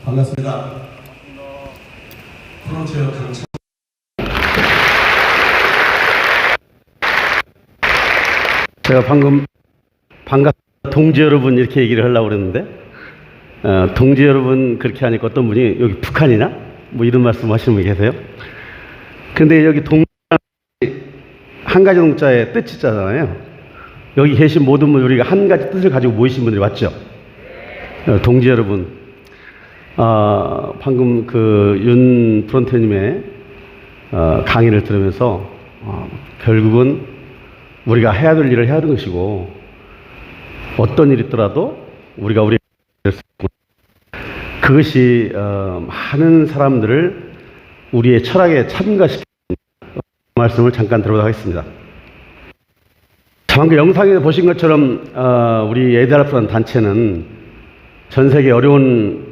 반갑습니다. 프론티어 강찬. 제가 방금 동지 여러분 이렇게 얘기를 하려고 그랬는데 동지 여러분 그렇게 하니까 어떤 분이 여기 북한이나 뭐 이런 말씀 하시는 분이 계세요. 근데 여기 동지 한 가지 동자의 뜻이잖아요. 여기 계신 모든 분 우리가 한 가지 뜻을 가지고 모이신 분들이 맞죠? 동지 여러분, 방금 그 윤 프론트님의 강의를 들으면서 결국은 우리가 해야 될 일을 해야 하는 것이고 어떤 일이 있더라도 우리가 그것이 많은 사람들을 우리의 철학에 참가시키는 말씀을 잠깐 들어보도록 하겠습니다. 방금 영상에 보신 것처럼 우리 ADRF라는 단체는 전 세계 어려운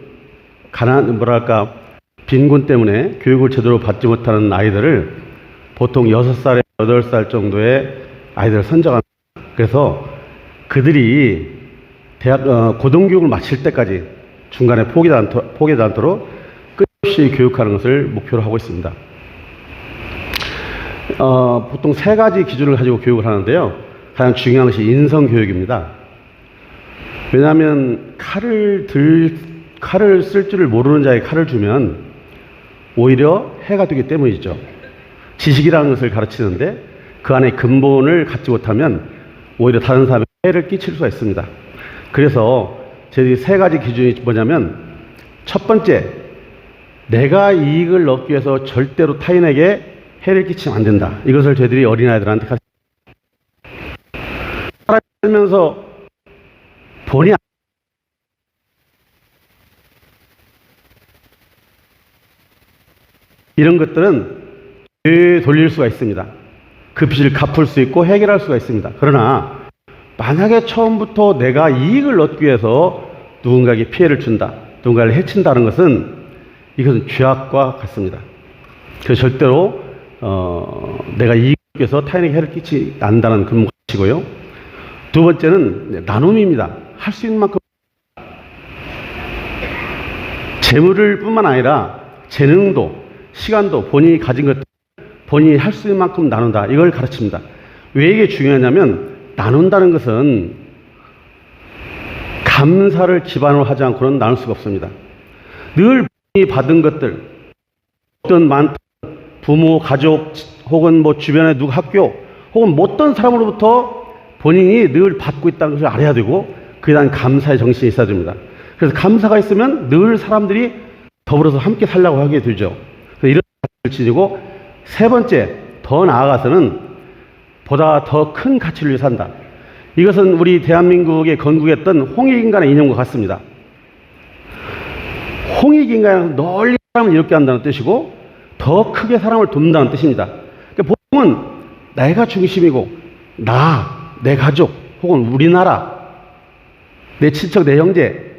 빈곤 때문에 교육을 제대로 받지 못하는 아이들을 보통 6살에 8살 정도의 아이들을 선정합니다. 그래서 그들이 고등교육을 마칠 때까지 중간에 포기하지 않도록 끝없이 교육하는 것을 목표로 하고 있습니다. 보통 3가지 기준을 가지고 교육을 하는데요. 가장 중요한 것이 인성교육입니다. 왜냐하면 칼을 쓸 줄을 모르는 자에게 칼을 주면 오히려 해가 되기 때문이죠. 지식이라는 것을 가르치는데 그 안에 근본을 갖지 못하면 오히려 다른 사람에게 해를 끼칠 수가 있습니다. 그래서 저희들이 3가지 기준이 뭐냐면, 첫 번째, 내가 이익을 얻기 위해서 절대로 타인에게 해를 끼치면 안 된다. 이것을 저희들이 어린아이들한테 살면서 본의 이런 것들은 돌릴 수가 있습니다. 그 빚을 갚을 수 있고 해결할 수가 있습니다. 그러나 만약에 처음부터 내가 이익을 얻기 위해서 누군가에게 피해를 준다, 누군가를 해친다는 것은 이것은 죄악과 같습니다. 그래서 절대로 내가 이익을 얻기 위해서 타인에게 해를 끼치지 않는다는 그런 것이고요. 두 번째는 나눔입니다. 할 수 있는 만큼 재물을 뿐만 아니라 재능도 시간도 본인이 가진 것들 본인이 할 수 있는 만큼 나눈다. 이걸 가르칩니다. 왜 이게 중요하냐면 나눈다는 것은 감사를 기반으로 하지 않고는 나눌 수가 없습니다. 늘 본인이 받은 것들, 어떤 부모, 가족 혹은 뭐 주변의 누구 학교 혹은 어떤 사람으로부터 본인이 늘 받고 있다는 것을 알아야 되고 그에 대한 감사의 정신이 있어야 됩니다. 그래서 감사가 있으면 늘 사람들이 더불어서 함께 살려고 하게 되죠. 그래서 이런 가치를 지니고, 세 번째, 더 나아가서는 보다 더 큰 가치를 위해 산다. 이것은 우리 대한민국에 건국했던 홍익인간의 이념과 같습니다. 홍익인간은 널리 사람을 이롭게 한다는 뜻이고 더 크게 사람을 돕는다는 뜻입니다. 그러니까 보통은 내가 중심이고 내 가족 혹은 우리나라, 내 친척, 내 형제,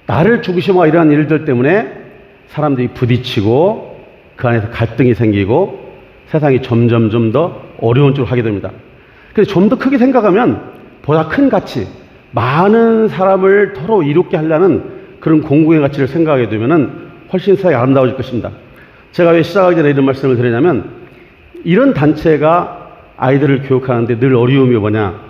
나를 중심으로 이러한 일들 때문에 사람들이 부딪히고 그 안에서 갈등이 생기고 세상이 점점 좀 더 어려운 쪽으로 하게 됩니다. 그래서 좀 더 크게 생각하면 보다 큰 가치, 많은 사람을 서로 이롭게 하려는 그런 공공의 가치를 생각하게 되면 훨씬 세상이 아름다워질 것입니다. 제가 왜 시작하기 전에 이런 말씀을 드리냐면, 이런 단체가 아이들을 교육하는데 늘 어려움이 뭐냐,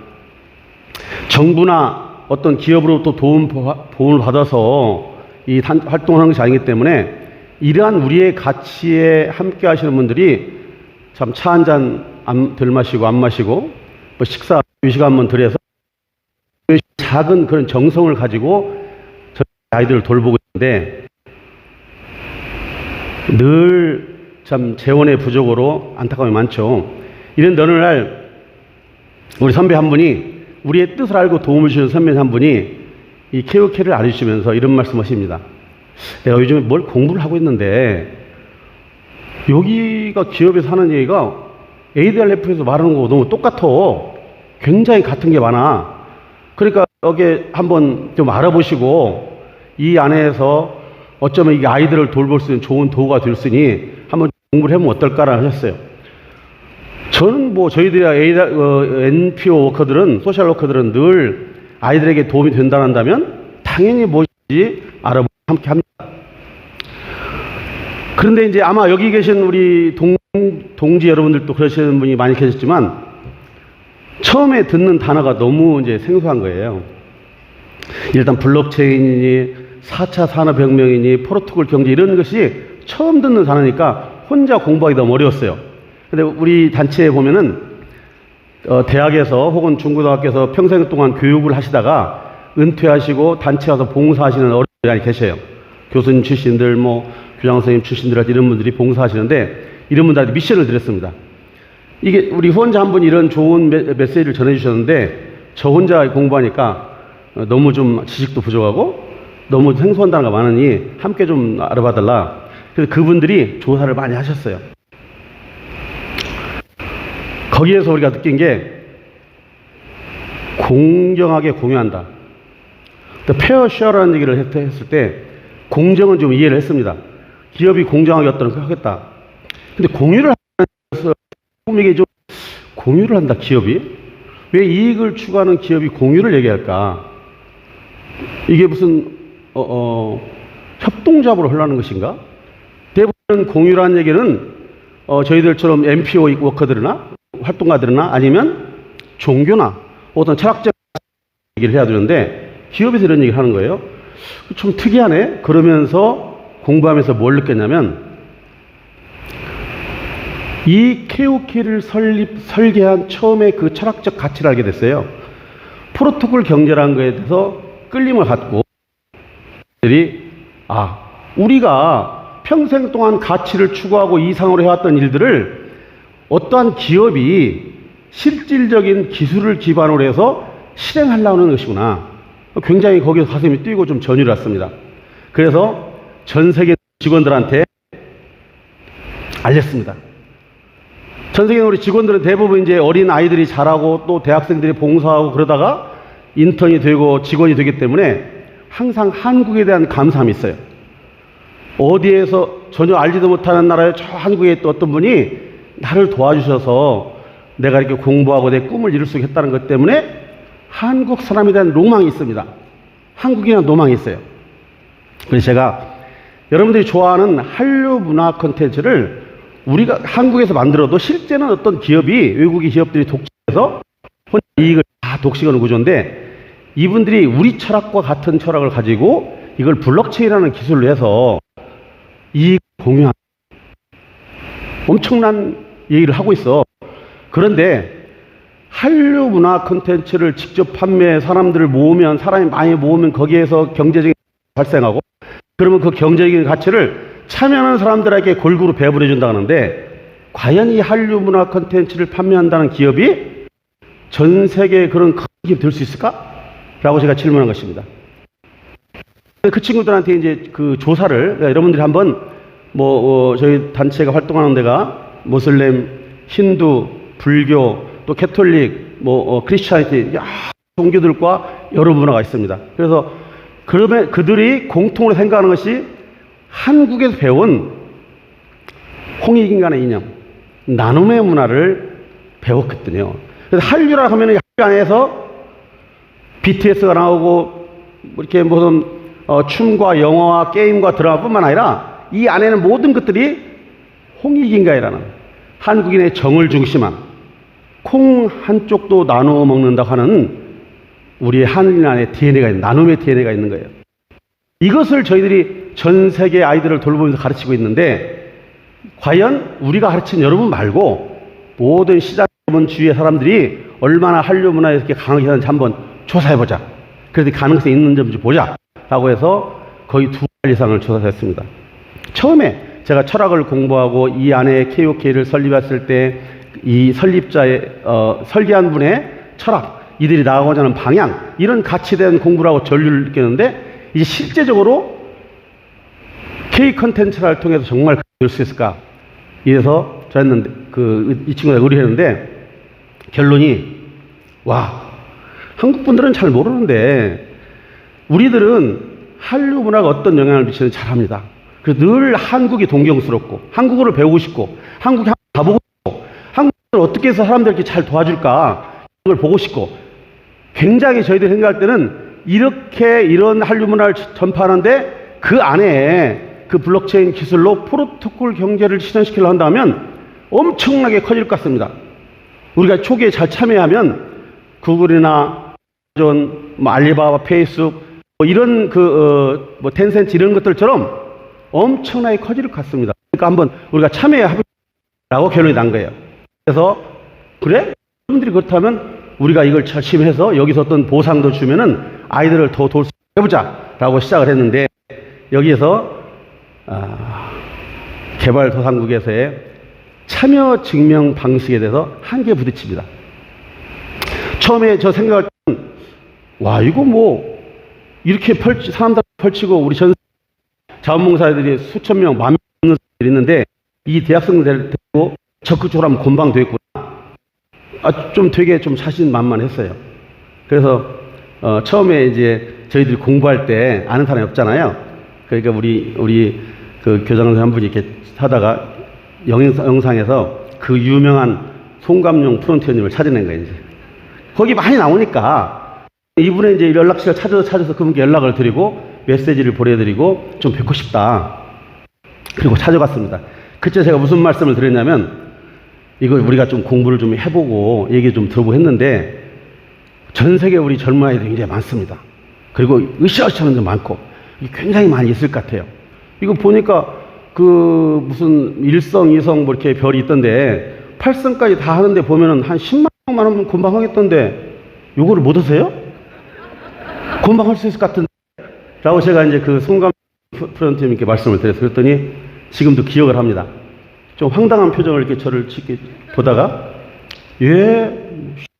정부나 어떤 기업으로부터 도움을 받아서 이 활동을 하는 것이 아니기 때문에 이러한 우리의 가치에 함께 하시는 분들이 참 차 한 잔 덜 마시고 안 마시고 뭐 식사 유식 한번 덜해서 작은 그런 정성을 가지고 저희 아이들을 돌보고 있는데 늘 참 재원의 부족으로 안타까움이 많죠. 이런 어느 날 우리 선배 한 분이, 우리의 뜻을 알고 도움을 주시는 선배 한 분이 이 케어케를 알려주시면서 이런 말씀하십니다. 내가 요즘에 뭘 공부를 하고 있는데 여기가 기업에서 하는 얘기가 ADRF에서 말하는 거고 너무 똑같아. 굉장히 같은 게 많아. 그러니까 여기 한번 좀 알아보시고 이 안에서 어쩌면 이게 아이들을 돌볼 수 있는 좋은 도구가 될 수 있으니 한번 공부를 해보면 어떨까라고 하셨어요. 저는 뭐 저희들이 NPO 워커들은, 소셜 워커들은 늘 아이들에게 도움이 된다면 당연히 무엇인지 알아보고 함께 합니다. 그런데 이제 아마 여기 계신 우리 동지 여러분들도 그러시는 분이 많이 계셨지만 처음에 듣는 단어가 너무 이제 생소한 거예요. 일단 블록체인이니 4차 산업혁명이니 포르투갈 경제 이런 것이 처음 듣는 단어니까 혼자 공부하기 너무 어려웠어요. 근데 우리 단체에 보면은 대학에서 혹은 중고등학교에서 평생 동안 교육을 하시다가 은퇴하시고 단체 와서 봉사하시는 어른들이 많이 계셔요. 교수님 출신들, 뭐 교장 선생님 출신들 이런 분들이 봉사하시는데 이런 분들한테 미션을 드렸습니다. 이게 우리 후원자 한 분이 이런 좋은 메시지를 전해주셨는데 저 혼자 공부하니까 너무 좀 지식도 부족하고 너무 생소한 단어가 많으니 함께 좀 알아봐달라. 그래서 그분들이 조사를 많이 하셨어요. 거기에서 우리가 느낀 게 공정하게 공유한다. 페어 쉐어라는 얘기를 했을 때 공정은 좀 이해를 했습니다. 기업이 공정하게 어떤 걸 하겠다. 근데 공유를 하면서 이게 좀 공유를 한다, 기업이? 왜 이익을 추구하는 기업이 공유를 얘기할까? 이게 무슨 협동조합으로 흘러가는 것인가? 대부분 공유라는 얘기는 저희들처럼 NPO 워커들이나 활동가들이나 아니면 종교나 어떤 철학적 얘기를 해야 되는데 기업에서 이런 얘기를 하는 거예요. 좀 특이하네. 그러면서 공부하면서 뭘 느꼈냐면 이 KOK를 설계한 처음에 그 철학적 가치를 알게 됐어요. 포르투갈 경제라는 거에 대해서 끌림을 갖고 우리가 평생 동안 가치를 추구하고 이상으로 해왔던 일들을 어떠한 기업이 실질적인 기술을 기반으로 해서 실행하려는 것이구나. 굉장히 거기서 가슴이 뛰고 좀 전율이 왔습니다. 그래서 전 세계 직원들한테 알렸습니다. 전 세계 우리 직원들은 대부분 이제 어린 아이들이 자라고 또 대학생들이 봉사하고 그러다가 인턴이 되고 직원이 되기 때문에 항상 한국에 대한 감사함이 있어요. 어디에서 전혀 알지도 못하는 나라에 저 한국에 또 어떤 분이 나를 도와주셔서 내가 이렇게 공부하고 내 꿈을 이룰 수 있겠다는 것 때문에 한국 사람에 대한 로망이 있습니다. 한국에 대한 로망이 있어요. 그래서 제가 여러분들이 좋아하는 한류 문화 콘텐츠를 우리가 한국에서 만들어도 실제는 어떤 기업이 외국의 기업들이 독식해서 혼자 이익을 다 독식하는 구조인데 이분들이 우리 철학과 같은 철학을 가지고 이걸 블록체인이라는 기술로 해서 이익 공유하는 엄청난 얘기를 하고 있어. 그런데 한류 문화 콘텐츠를 직접 판매해 사람들을 모으면 사람이 많이 모으면 거기에서 경제적인 발생하고 그러면 그 경제적인 가치를 참여하는 사람들에게 골고루 배분해 준다 하는데 과연 이 한류 문화 콘텐츠를 판매한다는 기업이 전 세계에 그런 큰 기업이 될 수 있을까? 라고 제가 질문한 것입니다. 그 친구들한테 이제 그 조사를 그러니까 여러분들이 한번 저희 단체가 활동하는 데가 모슬렘, 힌두, 불교, 또 캐톨릭, 크리스찬이티 종교들과 여러 문화가 있습니다. 그래서 그러면 그들이 공통으로 생각하는 것이 한국에서 배운 홍익인간의 이념, 나눔의 문화를 배웠거든요. 그래서 한류라 하면 한류 안에서 BTS가 나오고 이렇게 무슨 춤과 영화와 게임과 드라마뿐만 아니라 이 안에는 모든 것들이 홍익인간이라는 한국인의 정을 중심한 콩 한쪽도 나누어 먹는다고 하는 우리의 한인 안에 DNA가 있는 나눔의 DNA가 있는 거예요. 이것을 저희들이 전 세계 아이들을 돌보면서 가르치고 있는데 과연 우리가 가르친 여러분 말고 모든 시장 주위의 사람들이 얼마나 한류 문화에 이렇게 강하게 하는지 한번 조사해보자. 그래서 가능성이 있는 점인지 보자. 라고 해서 거의 2달 이상을 조사했습니다. 처음에 제가 철학을 공부하고 이 안에 KOK를 설립했을 때 이 설립자의 설계한 분의 철학, 이들이 나아가고자 하는 방향 이런 가치에 공부를 하고 전류를 느꼈는데 이제 실제적으로 K 컨텐츠를 통해서 정말 될 수 있을까? 이래서 저는 이 친구가 의뢰했는데 결론이 한국 분들은 잘 모르는데 우리들은 한류 문화가 어떤 영향을 미치는지 잘 압니다. 그래서 늘 한국이 동경스럽고 한국어를 배우고 싶고 한국에 가보고 싶고 한국을 어떻게 해서 사람들에게 잘 도와줄까 이걸 보고 싶고 굉장히 저희들이 생각할 때는 이런 한류 문화를 전파하는데 그 안에 그 블록체인 기술로 프로토콜 경제를 실현시키려 한다면 엄청나게 커질 것 같습니다. 우리가 초기에 잘 참여하면 구글이나 아마존, 알리바바, 페이스북 이런 텐센트 이런 것들처럼 엄청나게 커질 것 같습니다. 그러니까 한번 우리가 참여해보자고 결론이 난 거예요. 그래서 그래? 여러분들이 그렇다면 우리가 이걸 열심히 해서 여기서 어떤 보상도 주면은 아이들을 더 도울 수 있게 해보자라고 시작을 했는데 여기에서 개발도상국에서의 참여 증명 방식에 대해서 한계에 부딪힙니다. 처음에 저 생각할 때는 와 이거 뭐 이렇게 사람들 펼치고 우리 전 자원봉사자들이 수천 명, 만 명 있는데 이 대학생들 데리고 적극적으로 하면 금방 되겠구나. 좀 되게 좀 자신만만했어요. 그래서 처음에 이제 저희들이 공부할 때 아는 사람이 없잖아요. 그러니까 우리 그 교장 한 분이 이렇게 하다가 영상에서 그 유명한 송감용 프론티어님을 찾아낸 거예요. 이제 거기 많이 나오니까 이분의 이제 연락처를 찾아서 그분께 연락을 드리고 메시지를 보내드리고 좀 뵙고 싶다. 그리고 찾아갔습니다. 그때 제가 무슨 말씀을 드렸냐면 이거 우리가 좀 공부를 좀 해보고 얘기 좀 들어보고 했는데 전 세계 우리 젊은 아이들이 굉장히 많습니다. 그리고 으쌰으쌰하는 데 많고 굉장히 많이 있을 것 같아요. 이거 보니까 그 무슨 1성, 2성 뭐 이렇게 별이 있던데 8성까지 다 하는데 보면은 한 10만 명만 하면 금방 하겠던데 요거를 못 하세요? 금방 할 수 있을 것 같은데 라고 제가 이제 그 송감 프런트님께 말씀을 드렸어요. 그랬더니 지금도 기억을 합니다. 좀 황당한 표정을 이렇게 저를 보다가 예,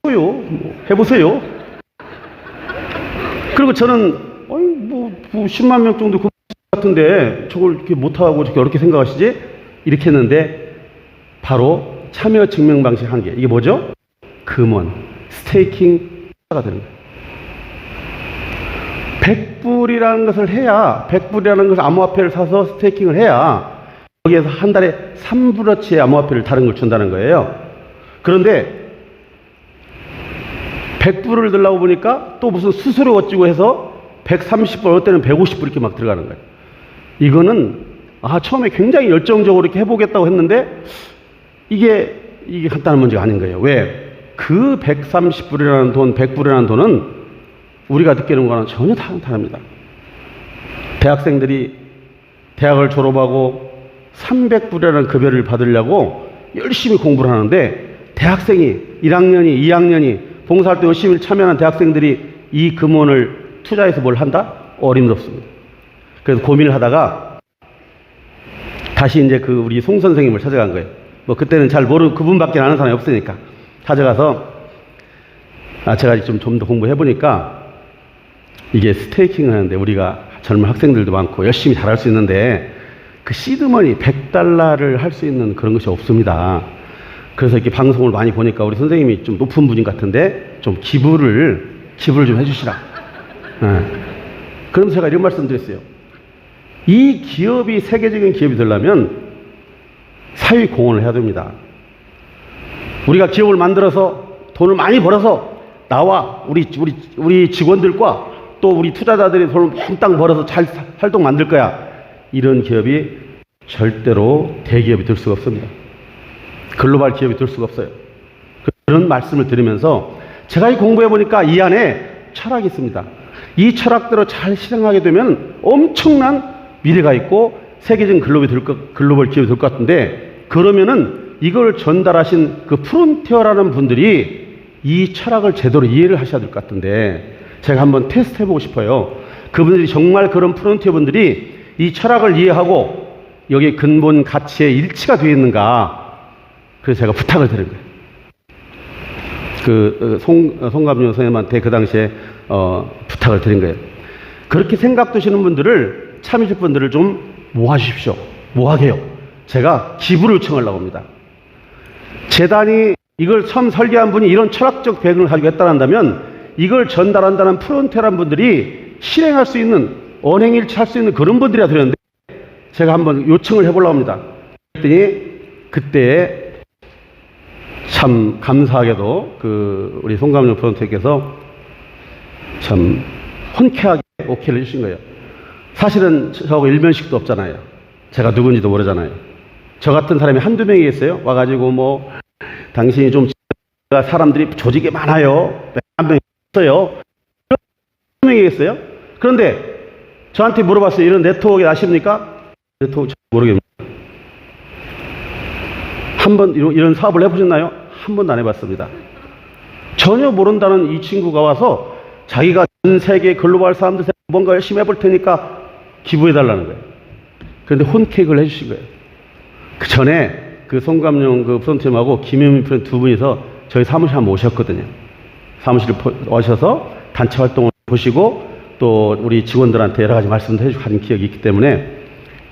쉬워요. 뭐 해보세요. 그리고 저는 뭐 10만 명 정도 그 같은데 저걸 이렇게 못하고 저렇게 어렵게 생각하시지? 이렇게 했는데 바로 참여 증명 방식 한계. 이게 뭐죠? 금원, 스테이킹가 되는 거예요. 100불이라는 것을 해야 100불이라는 것을 암호화폐를 사서 스테이킹을 해야 거기에서 한 달에 3불어치의 암호화폐를 다른 걸 준다는 거예요. 그런데 100불을 들라고 보니까 또 무슨 수수료 어찌고 해서 130불, 어떨 때는 150불 이렇게 막 들어가는 거예요. 이거는 처음에 굉장히 열정적으로 이렇게 해보겠다고 했는데 이게 간단한 문제가 아닌 거예요. 왜? 그 130불이라는 돈, 100불이라는 돈은 우리가 느끼는 거는 전혀 다릅니다. 대학생들이 대학을 졸업하고 300불이라는 급여를 받으려고 열심히 공부를 하는데 대학생이 1학년이 2학년이 봉사할 때 열심히 참여하는 대학생들이 이 금원을 투자해서 뭘 한다? 어림없습니다. 그래서 고민을 하다가 다시 이제 우리 송 선생님을 찾아간 거예요. 뭐 그때는 잘 모르고 그분밖에 아는 사람이 없으니까 찾아가서 제가 좀 더 공부해 보니까 이게 스테이킹을 하는데 우리가 젊은 학생들도 많고 열심히 잘할 수 있는데 그 시드머니 100달러를 할 수 있는 그런 것이 없습니다. 그래서 이렇게 방송을 많이 보니까 우리 선생님이 좀 높은 분인 것 같은데 좀 기부를 좀 해주시라. 그럼 제가 이런 말씀 드렸어요. 이 기업이 세계적인 기업이 되려면 사회 공헌을 해야 됩니다. 우리가 기업을 만들어서 돈을 많이 벌어서 나와 우리 직원들과 또 우리 투자자들이 돈을 몽땅 벌어서 잘 활동 만들 거야. 이런 기업이 절대로 대기업이 될 수가 없습니다. 글로벌 기업이 될 수가 없어요. 그런 말씀을 드리면서 제가 공부해 보니까 이 안에 철학이 있습니다. 이 철학대로 잘 실행하게 되면 엄청난 미래가 있고 세계적인 글로벌 기업이 될 것 같은데 그러면은 이걸 전달하신 그 프론티어라는 분들이 이 철학을 제대로 이해를 하셔야 될 것 같은데 제가 한번 테스트 해보고 싶어요. 그분들이 정말 그런 프론티어 분들이 이 철학을 이해하고 여기 근본 가치에 일치가 되어 있는가. 그래서 제가 부탁을 드린 거예요. 송감용 선생님한테 그 당시에 부탁을 드린 거예요. 그렇게 생각되시는 분들을 참여실 분들을 좀 모아주십시오. 모아게요. 제가 기부를 요청하려고 합니다. 재단이 이걸 처음 설계한 분이 이런 철학적 배경을 가지고 했다는다면 이걸 전달한다는 프론티어란 분들이 실행할 수 있는 언행일치할 수 있는 그런 분들이라 드렸는데 제가 한번 요청을 해보려고 합니다. 그랬더니 그때 참 감사하게도 우리 송감용 프론티어께서 참 흔쾌하게 오케이를 해주신 거예요. 사실은 저하고 일면식도 없잖아요. 제가 누군지도 모르잖아요. 저 같은 사람이 한두 명이 있어요. 와가지고 뭐 당신이 좀 사람들이 조직이 많아요. 한 명 있어요. 한 명이 있어요. 그런데 저한테 물어봤어요. 이런 네트워크 아십니까? 네트워크 모르겠습니다. 한 번 이런 사업을 해보셨나요? 한 번도 안 해봤습니다. 전혀 모른다는 이 친구가 와서 자기가 전 세계 글로벌 사람들 뭔가 열심히 해볼 테니까 기부해달라는 거예요. 그런데 혼케이크를 해주신 거예요. 그 전에 그 송감용 그 프론트팀하고 김현민 프론트 두 분이서 저희 사무실 한번 오셨거든요. 사무실에 오셔서 단체 활동을 보시고 또 우리 직원들한테 여러 가지 말씀도 해주고 하는 기억이 있기 때문에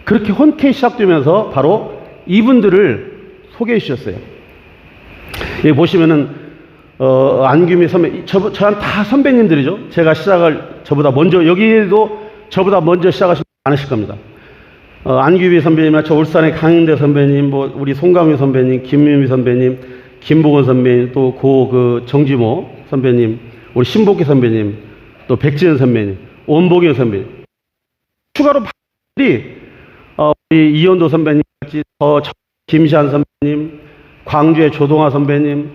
그렇게 혼케이크 시작되면서 바로 이분들을 소개해 주셨어요. 여기 보시면은 안규미 선배, 저한 다 선배님들이죠. 제가 시작을 저보다 먼저, 여기도 저보다 먼저 시작하신 분 많으실 겁니다. 안규미 선배님이나 저 울산의 강인대 선배님, 뭐 우리 송강희 선배님, 김민미 선배님, 김보건 선배님, 또 그 정지모 선배님, 우리 신복희 선배님, 또 백지연 선배님, 원복영 선배님, 추가로 우리 이현도 선배님, 김시한 선배님, 광주의 조동아 선배님,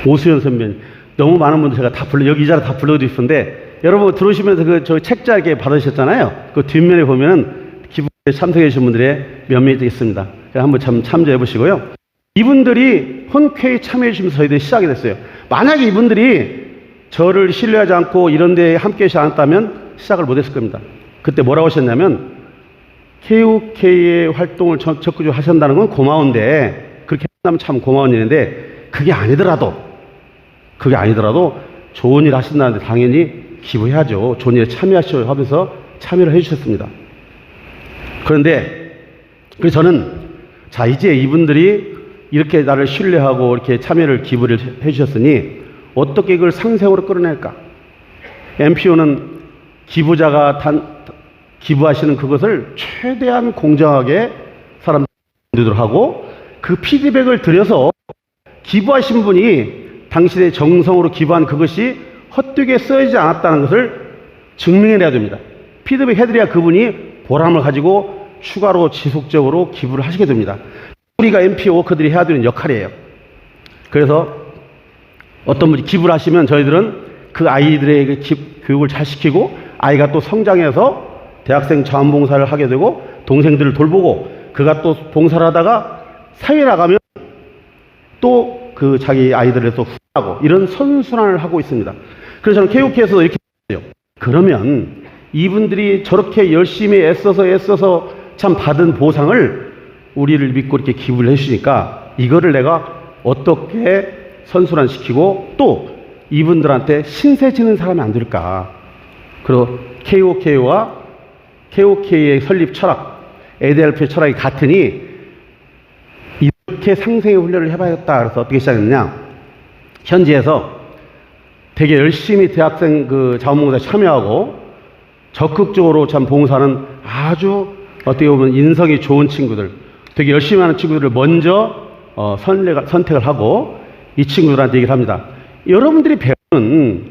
오수연 선배님, 너무 많은 분들 제가 다 여기 이 자리 다 불러드리는데 여러분 들어오시면서 저 책자 이렇게 받으셨잖아요. 그 뒷면에 보면은 기부에 참석해 주신 분들의 몇몇이 있습니다. 한번 참조해 보시고요. 이분들이 혼쾌히 참여해 주시면서 저희들이 시작이 됐어요. 만약에 이분들이 저를 신뢰하지 않고 이런 데에 함께 하지 않았다면 시작을 못 했을 겁니다. 그때 뭐라고 하셨냐면 KOK의 활동을 적극적으로 하신다는 건 고마운데 그렇게 한다면 참 고마운 일인데 그게 아니더라도 좋은 일 하신다는데 당연히 기부해야죠. 좋은 일에 참여하시죠 하면서 참여를 해주셨습니다. 그런데 그래서 저는 자 이제 이분들이 이렇게 나를 신뢰하고 이렇게 참여를 기부를 해주셨으니 어떻게 이걸 상생으로 끌어낼까? MPO는 기부자가 기부하시는 그것을 최대한 공정하게 사람들도 하고 그 피드백을 드려서 기부하신 분이 당신의 정성으로 기부한 그것이 헛되게 쓰이지 않았다는 것을 증명해내야 됩니다. 피드백 해드려야 그분이 보람을 가지고 추가로 지속적으로 기부를 하시게 됩니다. 우리가 MPO 워커들이 해야 되는 역할이에요. 그래서 어떤 분이 기부를 하시면 저희들은 그 아이들에게 교육을 잘 시키고 아이가 또 성장해서 대학생 자원봉사를 하게 되고 동생들을 돌보고 그가 또 봉사를 하다가 사회에 나가면 또 그 자기 아이들을 또 후원하고 이런 선순환을 하고 있습니다. 그래서 저는 KOK에서도 이렇게 해요. 그러면 이분들이 저렇게 열심히 애써서 참 받은 보상을 우리를 믿고 이렇게 기부를 해주시니까 이거를 내가 어떻게 선순환시키고 또 이분들한테 신세 지는 사람이 안 될까. 그리고 KOK와 KOK의 설립 철학, ADLP의 철학이 같으니 이렇게 상생의 훈련을 해봐야겠다. 그래서 어떻게 시작했느냐. 현지에서 되게 열심히 대학생 그 자원봉사에 참여하고 적극적으로 참 봉사하는 아주 어떻게 보면 인성이 좋은 친구들, 되게 열심히 하는 친구들을 먼저 선택을 하고 이 친구들한테 얘기를 합니다. 여러분들이 배우는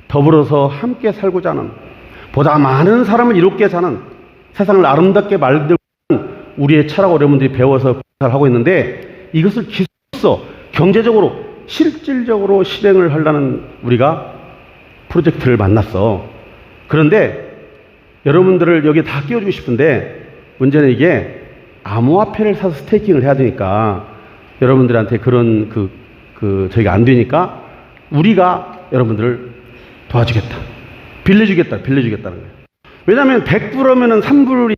더불어서 함께 살고자 하는 보다 많은 사람을 이롭게 사는 세상을 아름답게 만들고 우리의 철학을 여러분들이 배워서 봉사를 하고 있는데 이것을 기술서 경제적으로 실질적으로 실행을 하려는 우리가 프로젝트를 만났어. 그런데 여러분들을 여기 다 끼워주고 싶은데 문제는 이게 암호화폐를 사서 스테이킹을 해야 되니까 여러분들한테 그런 저희가 안 되니까 우리가 여러분들을 도와주겠다. 빌려주겠다는 거예요. 왜냐하면 100불이면은 3불이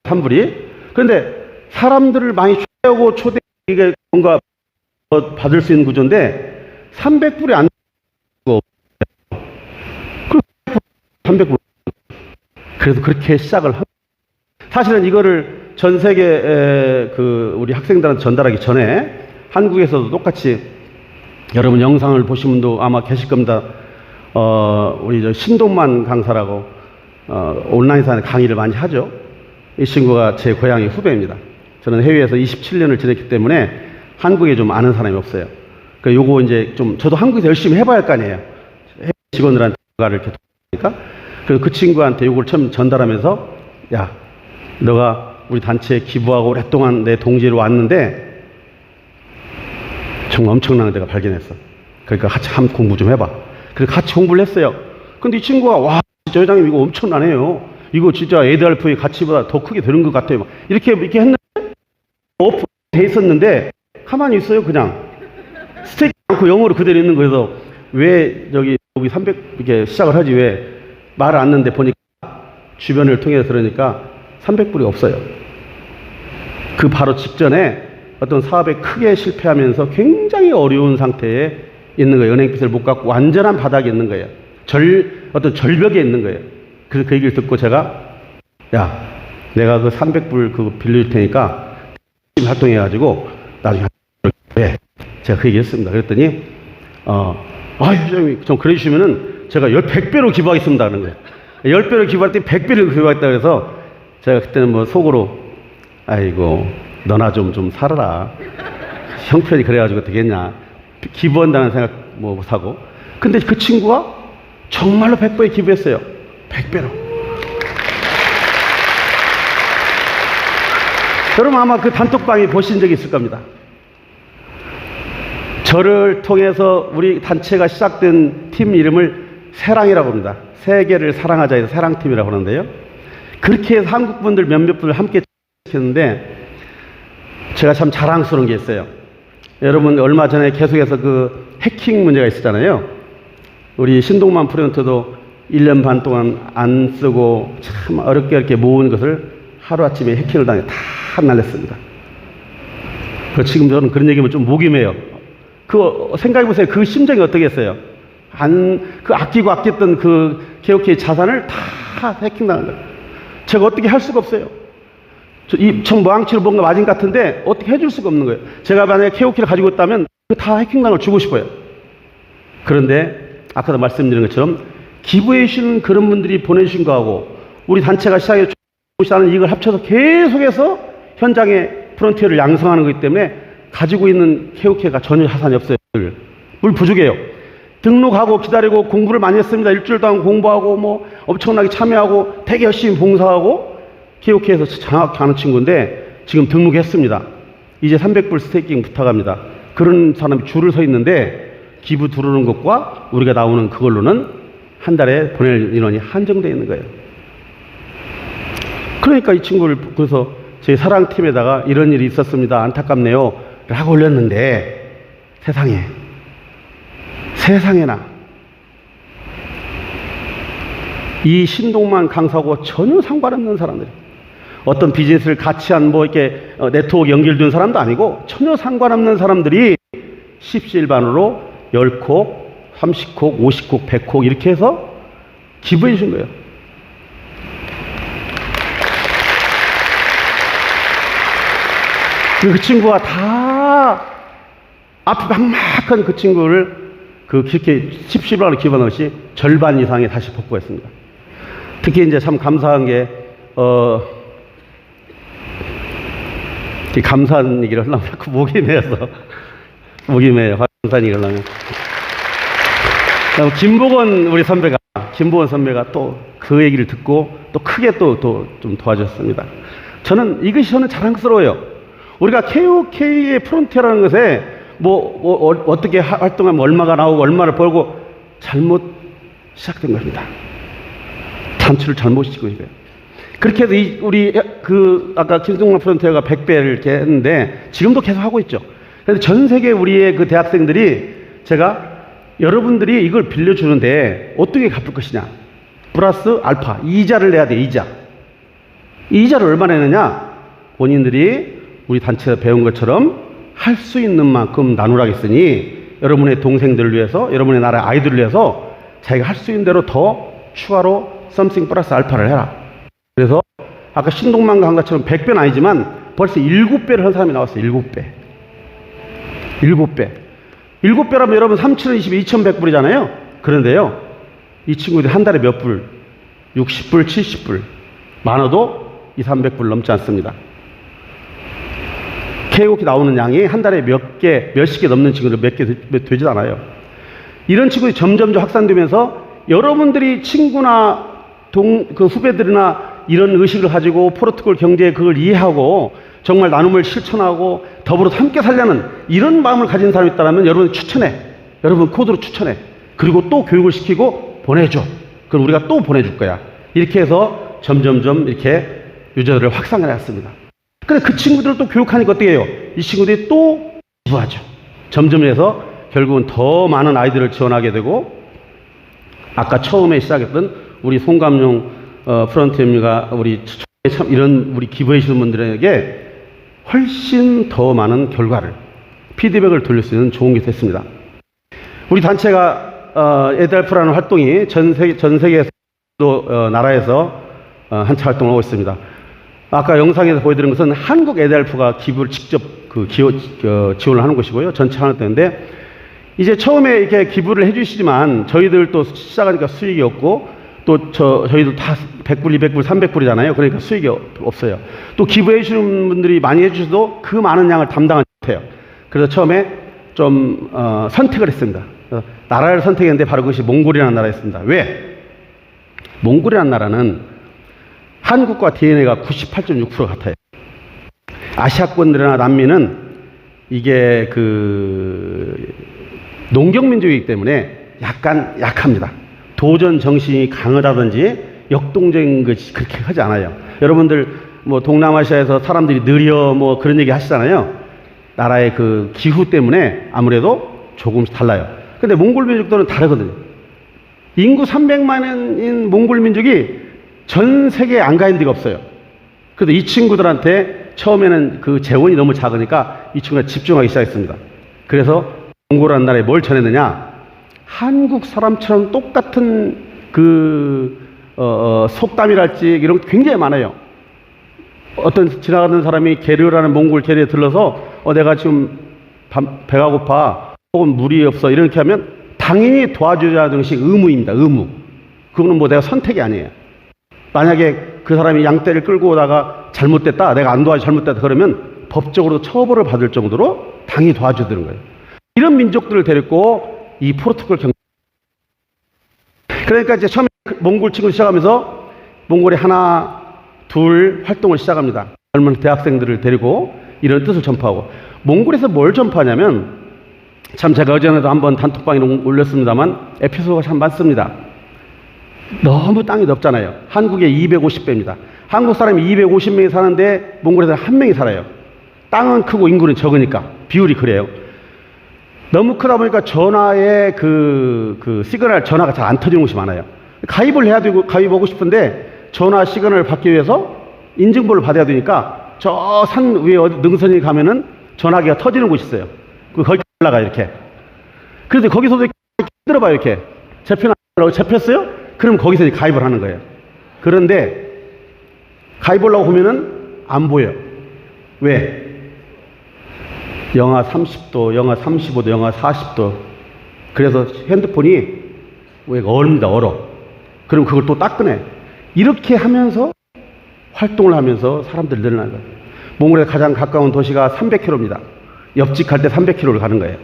3불이. 그런데 사람들을 많이 초대하고 이게 뭔가 받을 수 있는 구조인데 300불이 안 되고 300불. 그래서 그렇게 시작을 하고 사실은 이거를 전 세계 우리 학생들한테 전달하기 전에 한국에서도 똑같이 여러분 영상을 보신 분도 아마 계실 겁니다. 우리 저 신동만 강사라고 온라인상에 강의를 많이 하죠. 이 친구가 제 고향의 후배입니다. 저는 해외에서 27년을 지냈기 때문에 한국에 좀 아는 사람이 없어요. 그 요거 이제 좀 저도 한국에서 열심히 해봐야 할 거 아니에요. 직원들한테 이렇게 도와주니까 그래서 그 친구한테 이걸 처음 전달하면서, 야, 너가 우리 단체에 기부하고 오랫동안 내 동지로 왔는데 정말 엄청난 데가 발견했어. 그러니까 같이 한번 공부 좀 해봐. 그래서 같이 공부를 했어요. 근데 이 친구가, 와, 진짜 회장님 이거 엄청나네요. 이거 진짜 ADRF의 가치보다 더 크게 되는 것 같아요. 이렇게 했는데, 오픈돼 있었는데, 가만히 있어요, 그냥. 스테이크 않고 영어로 그대로 있는 거여서, 왜 여기 300, 이렇게 시작을 하지, 왜 말을 안 했는데 보니까, 주변을 통해서 들으니까 300불이 없어요. 그 바로 직전에 어떤 사업에 크게 실패하면서 굉장히 어려운 상태에 있는 거예요. 은행빚을 못 갚고 완전한 바닥에 있는 거예요. 어떤 절벽에 있는 거예요. 그래서 그 얘기를 듣고 제가, 야, 내가 그 300불 그거 빌려줄 테니까 활동해가지고 나중에 해. 제가 그 얘기 했습니다. 그랬더니, 회장님 좀 그래 주시면은 제가 100배로 기부하겠습니다. 하는 거예요. 10배로 기부할 때 100배를 기부하겠다 그래서 제가 그때는 뭐 속으로, 아이고, 너나 좀 살아라. 형편이 그래가지고 되겠냐. 기부한다는 생각 뭐 못하고. 근데 그 친구가 정말로 100배에 기부했어요. 100배로. 여러분 아마 그 단톡방에 보신 적이 있을 겁니다. 저를 통해서 우리 단체가 시작된 팀 이름을 세랑이라고 합니다. 세계를 사랑하자 해서 세랑팀이라고 하는데요. 그렇게 해서 한국 분들 몇몇 분을 함께 했는데 제가 참 자랑스러운 게 있어요. 여러분 얼마 전에 계속해서 그 해킹 문제가 있었잖아요. 우리 신동만 프로젝트도 1년 반 동안 안 쓰고 참 어렵게 이렇게 모은 것을 하루아침에 해킹을 당해 다 날렸습니다. 지금 저는 그런 얘기하면 좀 목이 메요. 생각해보세요. 그 심정이 어떻겠어요? 그 아꼈던 그 KOK 자산을 다 해킹당한 거예요. 제가 어떻게 할 수가 없어요. 참 망치로 뭔가 맞은 것 같은데 어떻게 해줄 수가 없는 거예요. 제가 만약에 KOK를 가지고 있다면 다 해킹당을 주고 싶어요. 그런데 아까도 말씀드린 것처럼 기부해 주시는 그런 분들이 보내주신 거하고 우리 단체가 시장에 주시는 이걸 합쳐서 계속해서 현장에 프론티어를 양성하는 거기 때문에 가지고 있는 KOK가 전혀 자산이 없어요. 물 부족해요. 등록하고 기다리고 공부를 많이 했습니다. 일주일 동안 공부하고 뭐 엄청나게 참여하고 되게 열심히 봉사하고 KOK에서 장학하는 하는 친구인데 지금 등록했습니다. 이제 300불 스테이킹 부탁합니다. 그런 사람이 줄을 서 있는데 기부 들어오는 것과 우리가 나오는 그걸로는 한 달에 보낼 인원이 한정되어 있는 거예요. 그러니까 이 친구를 그래서 저희 사랑팀에다가 이런 일이 있었습니다. 안타깝네요. 라고 올렸는데 세상에나 이 신동만 강사하고 전혀 상관없는 사람들이 어떤 비즈니스를 같이 한 뭐 이렇게 네트워크 연결된 사람도 아니고 전혀 상관없는 사람들이 십시일반으로 10콕, 30콕, 50콕, 100콕 이렇게 해서 기부해 주신 거예요. 그 친구가 다 앞에 막막한 그 친구를 그렇게 십시일반으로 기부한 것이 절반 이상이 다시 복구했습니다. 특히 이제 참 감사한 게 감사한 얘기를 하려면 자꾸 목이 메어서 목이 메요. 감사한 얘기를 하려면 김보건 우리 선배가 또 그 얘기를 듣고 또 크게 또 좀 도와줬습니다. 저는 자랑스러워요. 우리가 KOK의 프론티어라는 것에 어떻게 활동하면 얼마가 나오고 얼마를 벌고 잘못 시작된 겁니다. 단추를 잘못 씌고 있어요. 그렇게 해서 우리 아까 김승만 프론티어가 100배를 이렇게 했는데 지금도 계속 하고 있죠. 그래서 전 세계 우리의 그 대학생들이 제가 여러분들이 이걸 빌려주는데 어떻게 갚을 것이냐. 플러스 알파, 이자를 내야 돼, 이자. 이자를 얼마나 내느냐? 본인들이 우리 단체에서 배운 것처럼 할 수 있는 만큼 나누라겠으니 여러분의 동생들을 위해서, 여러분의 나라의 아이들을 위해서 자기가 할 수 있는 대로 더 추가로 썸씽 플러스 알파를 해라. 그래서 아까 신동만 강사처럼 100배는 아니지만 벌써 7배를 한 사람이 나왔어요. 7배. 7배라면 여러분 3,020에 2,100불이잖아요. 그런데요, 이 친구들이 한 달에 몇 불? 60불, 70불. 많아도 200-300불 넘지 않습니다. KOK 나오는 양이 한 달에 몇십 개 넘는 친구들 몇 개 되지도 않아요. 이런 친구들이 점점 확산되면서 여러분들이 친구나 그 후배들이나 이런 의식을 가지고 포르투갈 경제에 그걸 이해하고 정말 나눔을 실천하고 더불어 함께 살려는 이런 마음을 가진 사람이 있다면 여러분 추천해. 여러분 코드로 추천해. 그리고 또 교육을 시키고 보내줘. 그럼 우리가 또 보내줄 거야. 이렇게 해서 점점점 이렇게 유저들을 확산해 놨습니다. 근데 그 친구들을 또 교육하니까 어떻게 해요? 이 친구들이 또 기부하죠. 점점 해서 결국은 더 많은 아이들을 지원하게 되고 아까 처음에 시작했던 우리 송감용 프런트엠가 우리 참 이런 우리 기부해 주시는 분들에게 훨씬 더 많은 결과를 피드백을 돌릴 수 있는 좋은 게 됐습니다. 우리 단체가 에달프라는 활동이 전 세계 나라에서 한차 활동을 하고 있습니다. 아까 영상에서 보여드린 것은 한국 에달프가 기부를 직접 지원을 하는 것이고요. 전체 하는 때인데 이제 처음에 이렇게 기부를 해주시지만 저희들 또 시작하니까 수익이 없고 또 저희도 다 100불, 200불, 300불이잖아요. 그러니까 수익이 없어요. 또 기부해 주시는 분들이 많이 해주셔도 그 많은 양을 감당하지 못해요. 그래서 처음에 좀 선택을 했습니다. 나라를 선택했는데 바로 그것이 몽골이라는 나라였습니다. 왜? 몽골이라는 나라는 한국과 DNA가 98.6% 같아요. 아시아권들이나 남미는 이게 농경민족이기 때문에 약간 약합니다. 도전 정신이 강하다든지 역동적인 것이 그렇게 하지 않아요. 여러분들 뭐 동남아시아에서 사람들이 느려 뭐 그런 얘기 하시잖아요. 나라의 그 기후 때문에 아무래도 조금씩 달라요. 근데 몽골 민족들은 다르거든요. 인구 300만인 몽골 민족이 전 세계에 안 가 있는 데가 없어요. 그래서 이 친구들한테 처음에는 그 재원이 너무 작으니까 이 친구가 집중하기 시작했습니다. 그래서 몽골이라는 나라에 뭘 전했느냐? 한국 사람처럼 똑같은 속담이랄지 이런 게 굉장히 많아요. 어떤 지나가는 사람이 게르라는 몽골 게르에 들러서 내가 지금 배가 고파 혹은 물이 없어 이렇게 하면 당연히 도와줘야 하는 것이 의무입니다. 의무. 그거는 뭐 내가 선택이 아니에요. 만약에 그 사람이 양떼를 끌고 오다가 잘못됐다, 내가 안 도와줘 잘못됐다 그러면 법적으로 처벌을 받을 정도로 당연히 도와줘야 되는 거예요. 이런 민족들을 데리고 이 포르투갈 경제. 그러니까 이제 처음에 몽골 친구를 시작하면서 몽골에 하나, 둘 활동을 시작합니다. 젊은 대학생들을 데리고 이런 뜻을 전파하고. 몽골에서 뭘 전파하냐면 참 제가 어제도 한번 단톡방에 올렸습니다만 에피소드가 참 많습니다. 너무 땅이 넓잖아요. 한국의 250배입니다. 한국 사람이 250명이 사는데 몽골에서 한 명이 살아요. 땅은 크고 인구는 적으니까 비율이 그래요. 너무 크다 보니까 전화에 시그널 전화가 잘 안 터지는 곳이 많아요. 가입을 해야 되고 가입하고 싶은데 전화 시그널을 받기 위해서 인증번호를 받아야 되니까 저 산 위에 능선이 가면은 전화기가 터지는 곳이 있어요. 거기 올라가 이렇게. 그래서 거기서도 힘들어봐요 이렇게. 잡혔어요? 그럼 거기서 이제 가입을 하는 거예요. 그런데 가입하려고 보면은 안 보여요. 왜? 영하 30도, 영하 35도, 영하 40도. 그래서 핸드폰이 얼습니다. 얼어. 그럼 그걸 또 따끈해. 이렇게 하면서 활동을 하면서 사람들이 늘어나는 거예요. 몽골에 가장 가까운 도시가 300km입니다. 옆집 갈 때 300km를 가는 거예요.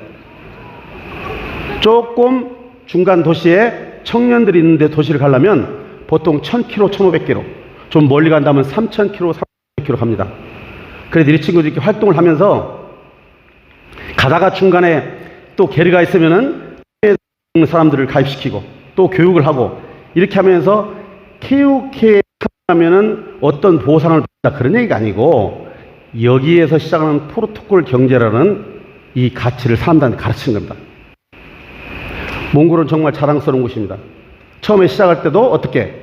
조금 중간 도시에 청년들이 있는데 도시를 가려면 보통 1000km, 1500km. 좀 멀리 간다면 3000km, 300km 갑니다. 그래서 이 친구들이 이렇게 활동을 하면서 가다가 중간에 또 게르가 있으면은 사람들을 가입시키고 또 교육을 하고 이렇게 하면서 KOK 하면은 어떤 보상을 받다 그런 얘기가 아니고 여기에서 시작하는 포르투갈 경제라는 이 가치를 사람들한테 가르치는 겁니다. 몽골은 정말 자랑스러운 곳입니다. 처음에 시작할 때도 어떻게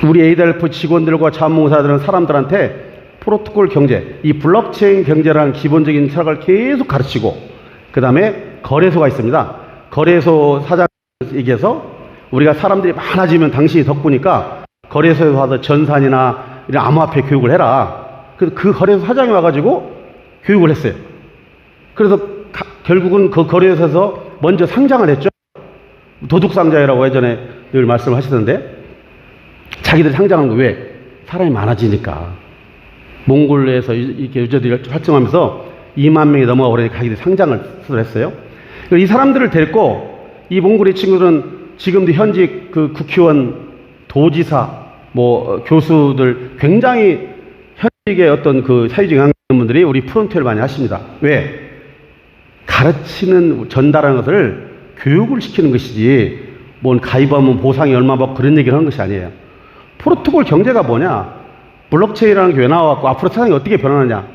우리 에이달프 직원들과 자원봉사들은 사람들한테 포르투갈 경제, 이 블록체인 경제라는 기본적인 철학을 계속 가르치고 그 다음에 거래소가 있습니다. 거래소 사장 얘기해서 우리가 사람들이 많아지면 당신이 덕분이니까 거래소에서 와서 전산이나 이런 암호화폐 교육을 해라. 그래서 그 거래소 사장이 와가지고 교육을 했어요. 그래서 결국은 그 거래소에서 먼저 상장을 했죠. 도둑상자라고 예전에 늘 말씀을 하시던데 자기들 상장한 거 왜? 사람이 많아지니까. 몽골에서 이렇게 유저들이 활동하면서 2만 명이 넘어가 버리니까 자기들이 상장을 했어요. 이 사람들을 데리고 이 몽골의 친구들은 지금도 현직 그 국회의원 도지사, 뭐 교수들 굉장히 현직의 어떤 그 사회적 영향 있는 분들이 우리 프론트를 많이 하십니다. 왜? 가르치는 전달하는 것을 교육을 시키는 것이지 뭔 가입하면 보상이 얼마 받고 그런 얘기를 하는 것이 아니에요. 프로토콜 경제가 뭐냐? 블록체인이라는 게 왜 나와갖고 앞으로 세상이 어떻게 변하느냐?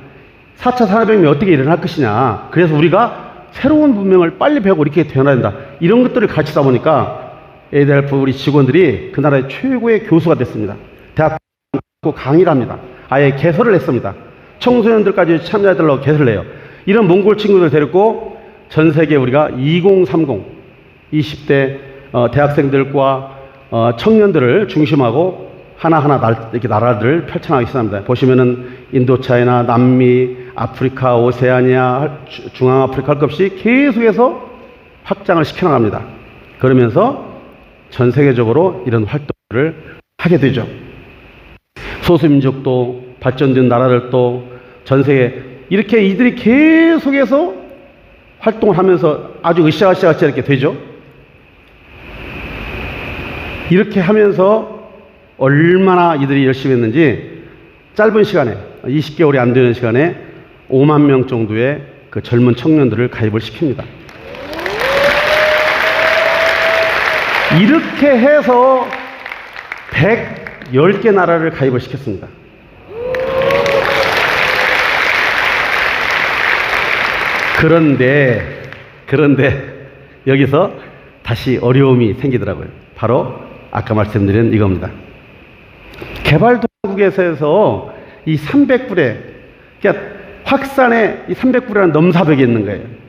4차 산업혁명이 어떻게 일어날 것이냐? 그래서 우리가 새로운 문명을 빨리 배우고 이렇게 되어야 된다. 이런 것들을 가르치다 보니까 ADLF 우리 직원들이 그 나라의 최고의 교수가 됐습니다. 대학 강의를 합니다. 아예 개설을 했습니다. 청소년들까지 참여하도록 개설을 해요. 이런 몽골 친구들 데리고 전 세계 우리가 2030, 20대 대학생들과 청년들을 중심하고 하나하나 이렇게 나라들을 펼쳐나가기 시작합니다. 보시면은 인도차이나, 남미, 아프리카, 오세아니아, 중앙아프리카 할 것 없이 계속해서 확장을 시켜나갑니다. 그러면서 전 세계적으로 이런 활동을 하게 되죠. 소수민족도 발전된 나라들도 전 세계 이렇게 이들이 계속해서 활동을 하면서 아주 으쌰으쌰 이렇게 되죠. 이렇게 하면서 얼마나 이들이 열심히 했는지 짧은 시간에 20개월이 안 되는 시간에 5만 명 정도의 그 젊은 청년들을 가입을 시킵니다. 이렇게 해서 110개 나라를 가입을 시켰습니다. 그런데 여기서 다시 어려움이 생기더라고요. 바로 아까 말씀드린 이겁니다. 개발도상국에서 이 300불에 그러니까 확산에 이 300불이라는 넘사벽이 있는 거예요.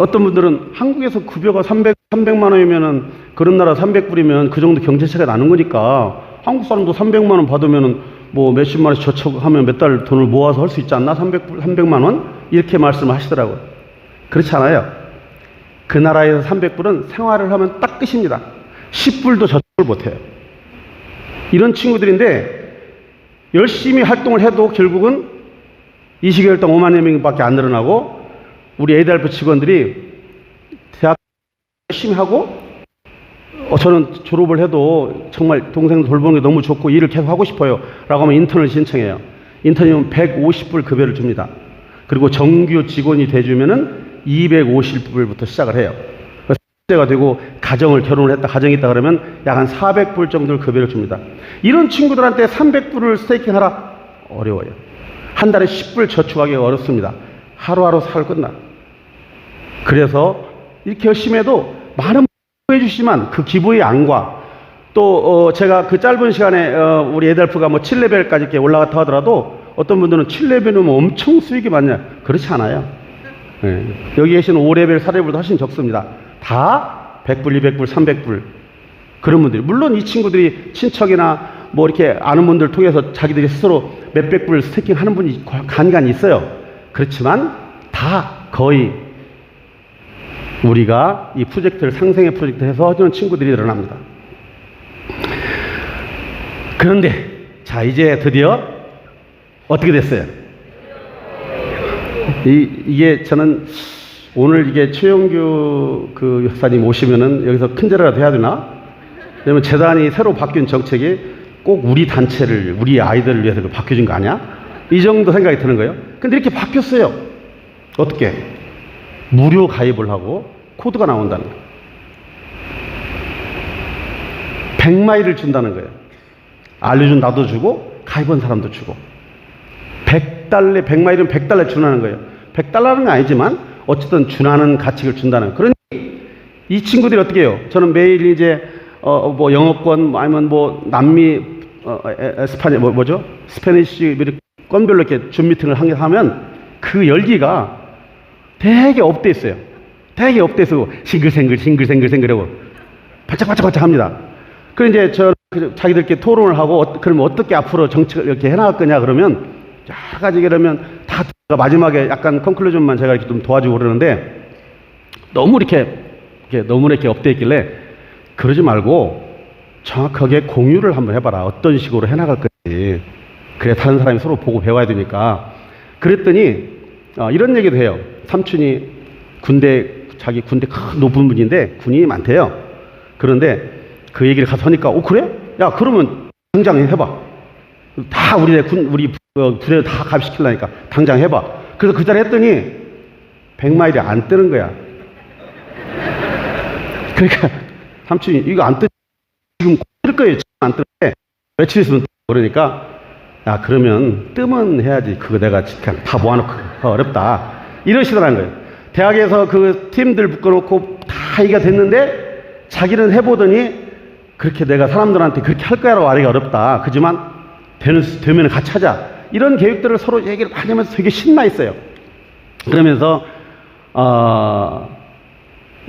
어떤 분들은 한국에서 급여가 300만 원이면은 그런 나라 300불이면 그 정도 경제차가 나는 거니까 한국 사람도 300만 원 받으면은 뭐 몇십만 원씩 저축하면 몇 달 돈을 모아서 할 수 있지 않나? 300만 원? 이렇게 말씀을 하시더라고요. 그렇지 않아요. 그 나라에서 300불은 생활을 하면 딱 끝입니다. 10불도 저축을 못 해요. 이런 친구들인데 열심히 활동을 해도 결국은 20개월 동안 5만 명밖에 안 늘어나고 우리 ADLF 직원들이 대학 열심히 하고 저는 졸업을 해도 정말 동생들 돌보는 게 너무 좋고 일을 계속 하고 싶어요 라고 하면 인턴을 신청해요. 인턴이면 150불 급여를 줍니다. 그리고 정규 직원이 돼주면은 250불부터 시작을 해요. 그래서 가 되고 결혼을 했다, 가정이 있다 그러면 약 한 400불 정도를 급여를 줍니다. 이런 친구들한테 300불을 스테이킹 하라? 어려워요. 한 달에 10불 저축하기가 어렵습니다. 하루하루 살 끝나. 그래서 이렇게 열심히 해도 많은 기부해 주시지만 그 기부의 양과 또 제가 그 짧은 시간에 우리 ADLF가 뭐 7레벨까지 이렇게 올라갔다 하더라도 어떤 분들은 7레벨이면 뭐 엄청 수익이 많냐? 그렇지 않아요. 네. 여기 계신 5레벨, 4레벨도 훨씬 적습니다. 다 100불, 200불, 300불 그런 분들이. 물론 이 친구들이 친척이나 뭐 이렇게 아는 분들 통해서 자기들이 스스로 몇백 불 스테이킹 하는 분이 간간히 있어요. 그렇지만 다 거의 우리가 이 프로젝트를 상생의 프로젝트 해서 해주는 친구들이 늘어납니다. 그런데 자 이제 드디어 어떻게 됐어요? 이게 저는 오늘 이게 최영규 그 여사님 오시면은 여기서 큰절이라도 해야 되나? 왜냐면 재단이 새로 바뀐 정책이 꼭 우리 단체를, 우리 아이들을 위해서 바뀌어진 거 아니야? 이 정도 생각이 드는 거예요. 근데 이렇게 바뀌었어요. 어떻게? 무료 가입을 하고 코드가 나온다는 거예요. 100마일을 준다는 거예요. 알려준 나도 주고 가입한 사람도 주고 100달러, 100마일은 100달러 준다는 거예요. 100달러는 아니지만 어쨌든 준하는 가치를 준다는 거예요. 그러니 이 친구들이 어떻게 해요? 저는 매일 이제 뭐 영어권 아니면 뭐 남미 에스파냐 뭐죠? 스페니쉬 건별로 이렇게 줌 미팅을 하면 그 열기가 되게 업돼 있어요. 되게 업돼 있고 싱글생글하고 바짝바짝 합니다. 그럼 이제 자기들끼리 토론을 하고 그러면 어떻게 앞으로 정책을 이렇게 해나갈 거냐 그러면 여러 가지 그러면 다 마지막에 약간 컨클루전만 제가 이렇게 좀 도와주고 그러는데 너무 이렇게 업돼 있길래 그러지 말고 정확하게 공유를 한번 해봐라. 어떤 식으로 해나갈 건지. 그래 다른 사람이 서로 보고 배워야 되니까. 그랬더니 이런 얘기도 해요. 삼촌이 자기 군대 큰 높은 분인데 군인이 많대요. 그런데 그 얘기를 가서 하니까, 그래? 야, 그러면 당장 해봐. 다 우리 부대 다 가입시키려니까 당장 해봐. 그래서 그 자리 했더니 100마일이 안 뜨는 거야. 그러니까 삼촌이 이거 안 뜨, 지금 뜰 거예요. 안 뜨는데 며칠 있으면 뜨. 그러니까 야, 그러면 뜨면 해야지. 그거 내가 그냥 다 모아놓고 어렵다. 이러시더라는 거예요. 대학에서 그 팀들 묶어놓고 다 얘기가 됐는데 자기는 해보더니 그렇게 내가 사람들한테 그렇게 할 거야라고 말하기가 어렵다. 그지만 되면 같이 하자. 이런 계획들을 서로 얘기를 많이 하면서 되게 신나 있어요. 그러면서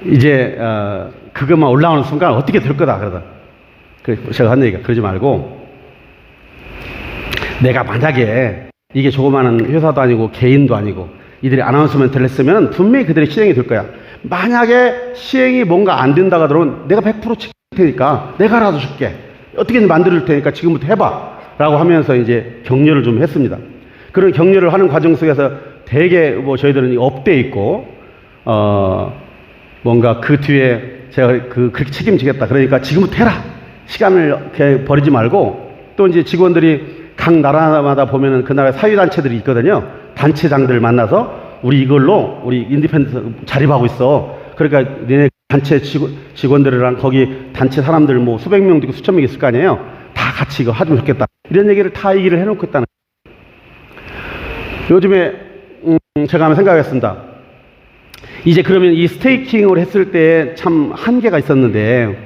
이제 그것만 올라오는 순간 어떻게 될 거다 그러다. 제가 한 얘기가 그러지 말고 내가 만약에 이게 조그마한 회사도 아니고 개인도 아니고 이들이 아나운서멘트를 했으면 분명히 그들이 시행이 될 거야. 만약에 시행이 뭔가 안 된다고 하더라도 내가 100% 책임질 테니까 내가 알아서 줄게. 어떻게든 만들어줄 테니까 지금부터 해봐. 라고 하면서 이제 격려를 좀 했습니다. 그런 격려를 하는 과정 속에서 되게 뭐 저희들은 업돼 있고, 뭔가 그 뒤에 제가 그렇게 책임지겠다. 그러니까 지금부터 해라. 시간을 이렇게 버리지 말고 또 이제 직원들이 각 나라마다 보면은 그 나라 사회단체들이 있거든요. 단체장들 만나서 우리 이걸로 우리 인디펜던트 자립하고 있어. 그러니까 너네 단체 직원들이랑 거기 단체 사람들 뭐 수백 명도 있고 수천 명 있을 거 아니에요. 다 같이 이거 하면 좋겠다. 이런 얘기를 다 얘기를 해놓고 있다는 거예요. 요즘에 제가 한번 생각했습니다. 이제 그러면 이 스테이킹을 했을 때 참 한계가 있었는데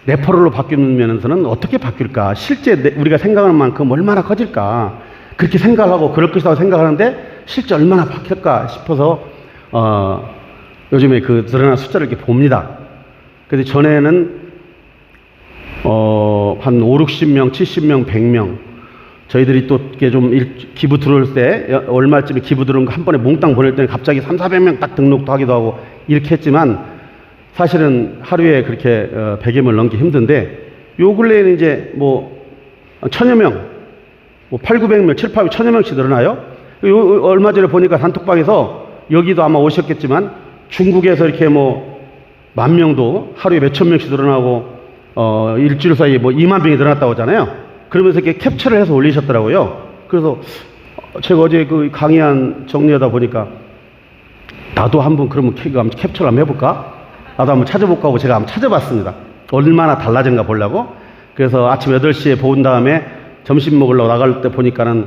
레퍼럴로 바뀌면서는 어떻게 바뀔까? 실제 우리가 생각하는 만큼 얼마나 커질까? 그렇게 생각을 하고 그럴 것이라고 생각하는데 실제 얼마나 바뀔까 싶어서 요즘에 그 드러난 숫자를 이렇게 봅니다. 그래서 전에는 한 5, 60명, 70명, 100명 저희들이 또 이렇게 좀 기부 들어올 때 얼마쯤에 기부 들어온 거 한 번에 몽땅 보낼 때는 갑자기 3, 400명 딱 등록도 하기도 하고 이렇게 했지만 사실은 하루에 그렇게 100여 명을 넘기 힘든데 요 근래에는 이제 뭐 1000여 명, 뭐 8, 900명, 7, 8, 1000여 명씩 늘어나요. 얼마 전에 보니까 단톡방에서 여기도 아마 오셨겠지만 중국에서 이렇게 뭐 10,000명도 하루에 몇천 명씩 늘어나고 일주일 사이에 뭐 2만 명이 늘어났다고 하잖아요. 그러면서 이렇게 캡처를 해서 올리셨더라고요. 그래서 제가 어제 그 강의안 정리하다 보니까 나도 한번 그러면 캡처를 한번 해볼까? 나도 한번 찾아볼까 하고 제가 한번 찾아봤습니다. 얼마나 달라진가 보려고. 그래서 아침 8시에 본 다음에 점심 먹으려고 나갈 때 보니까는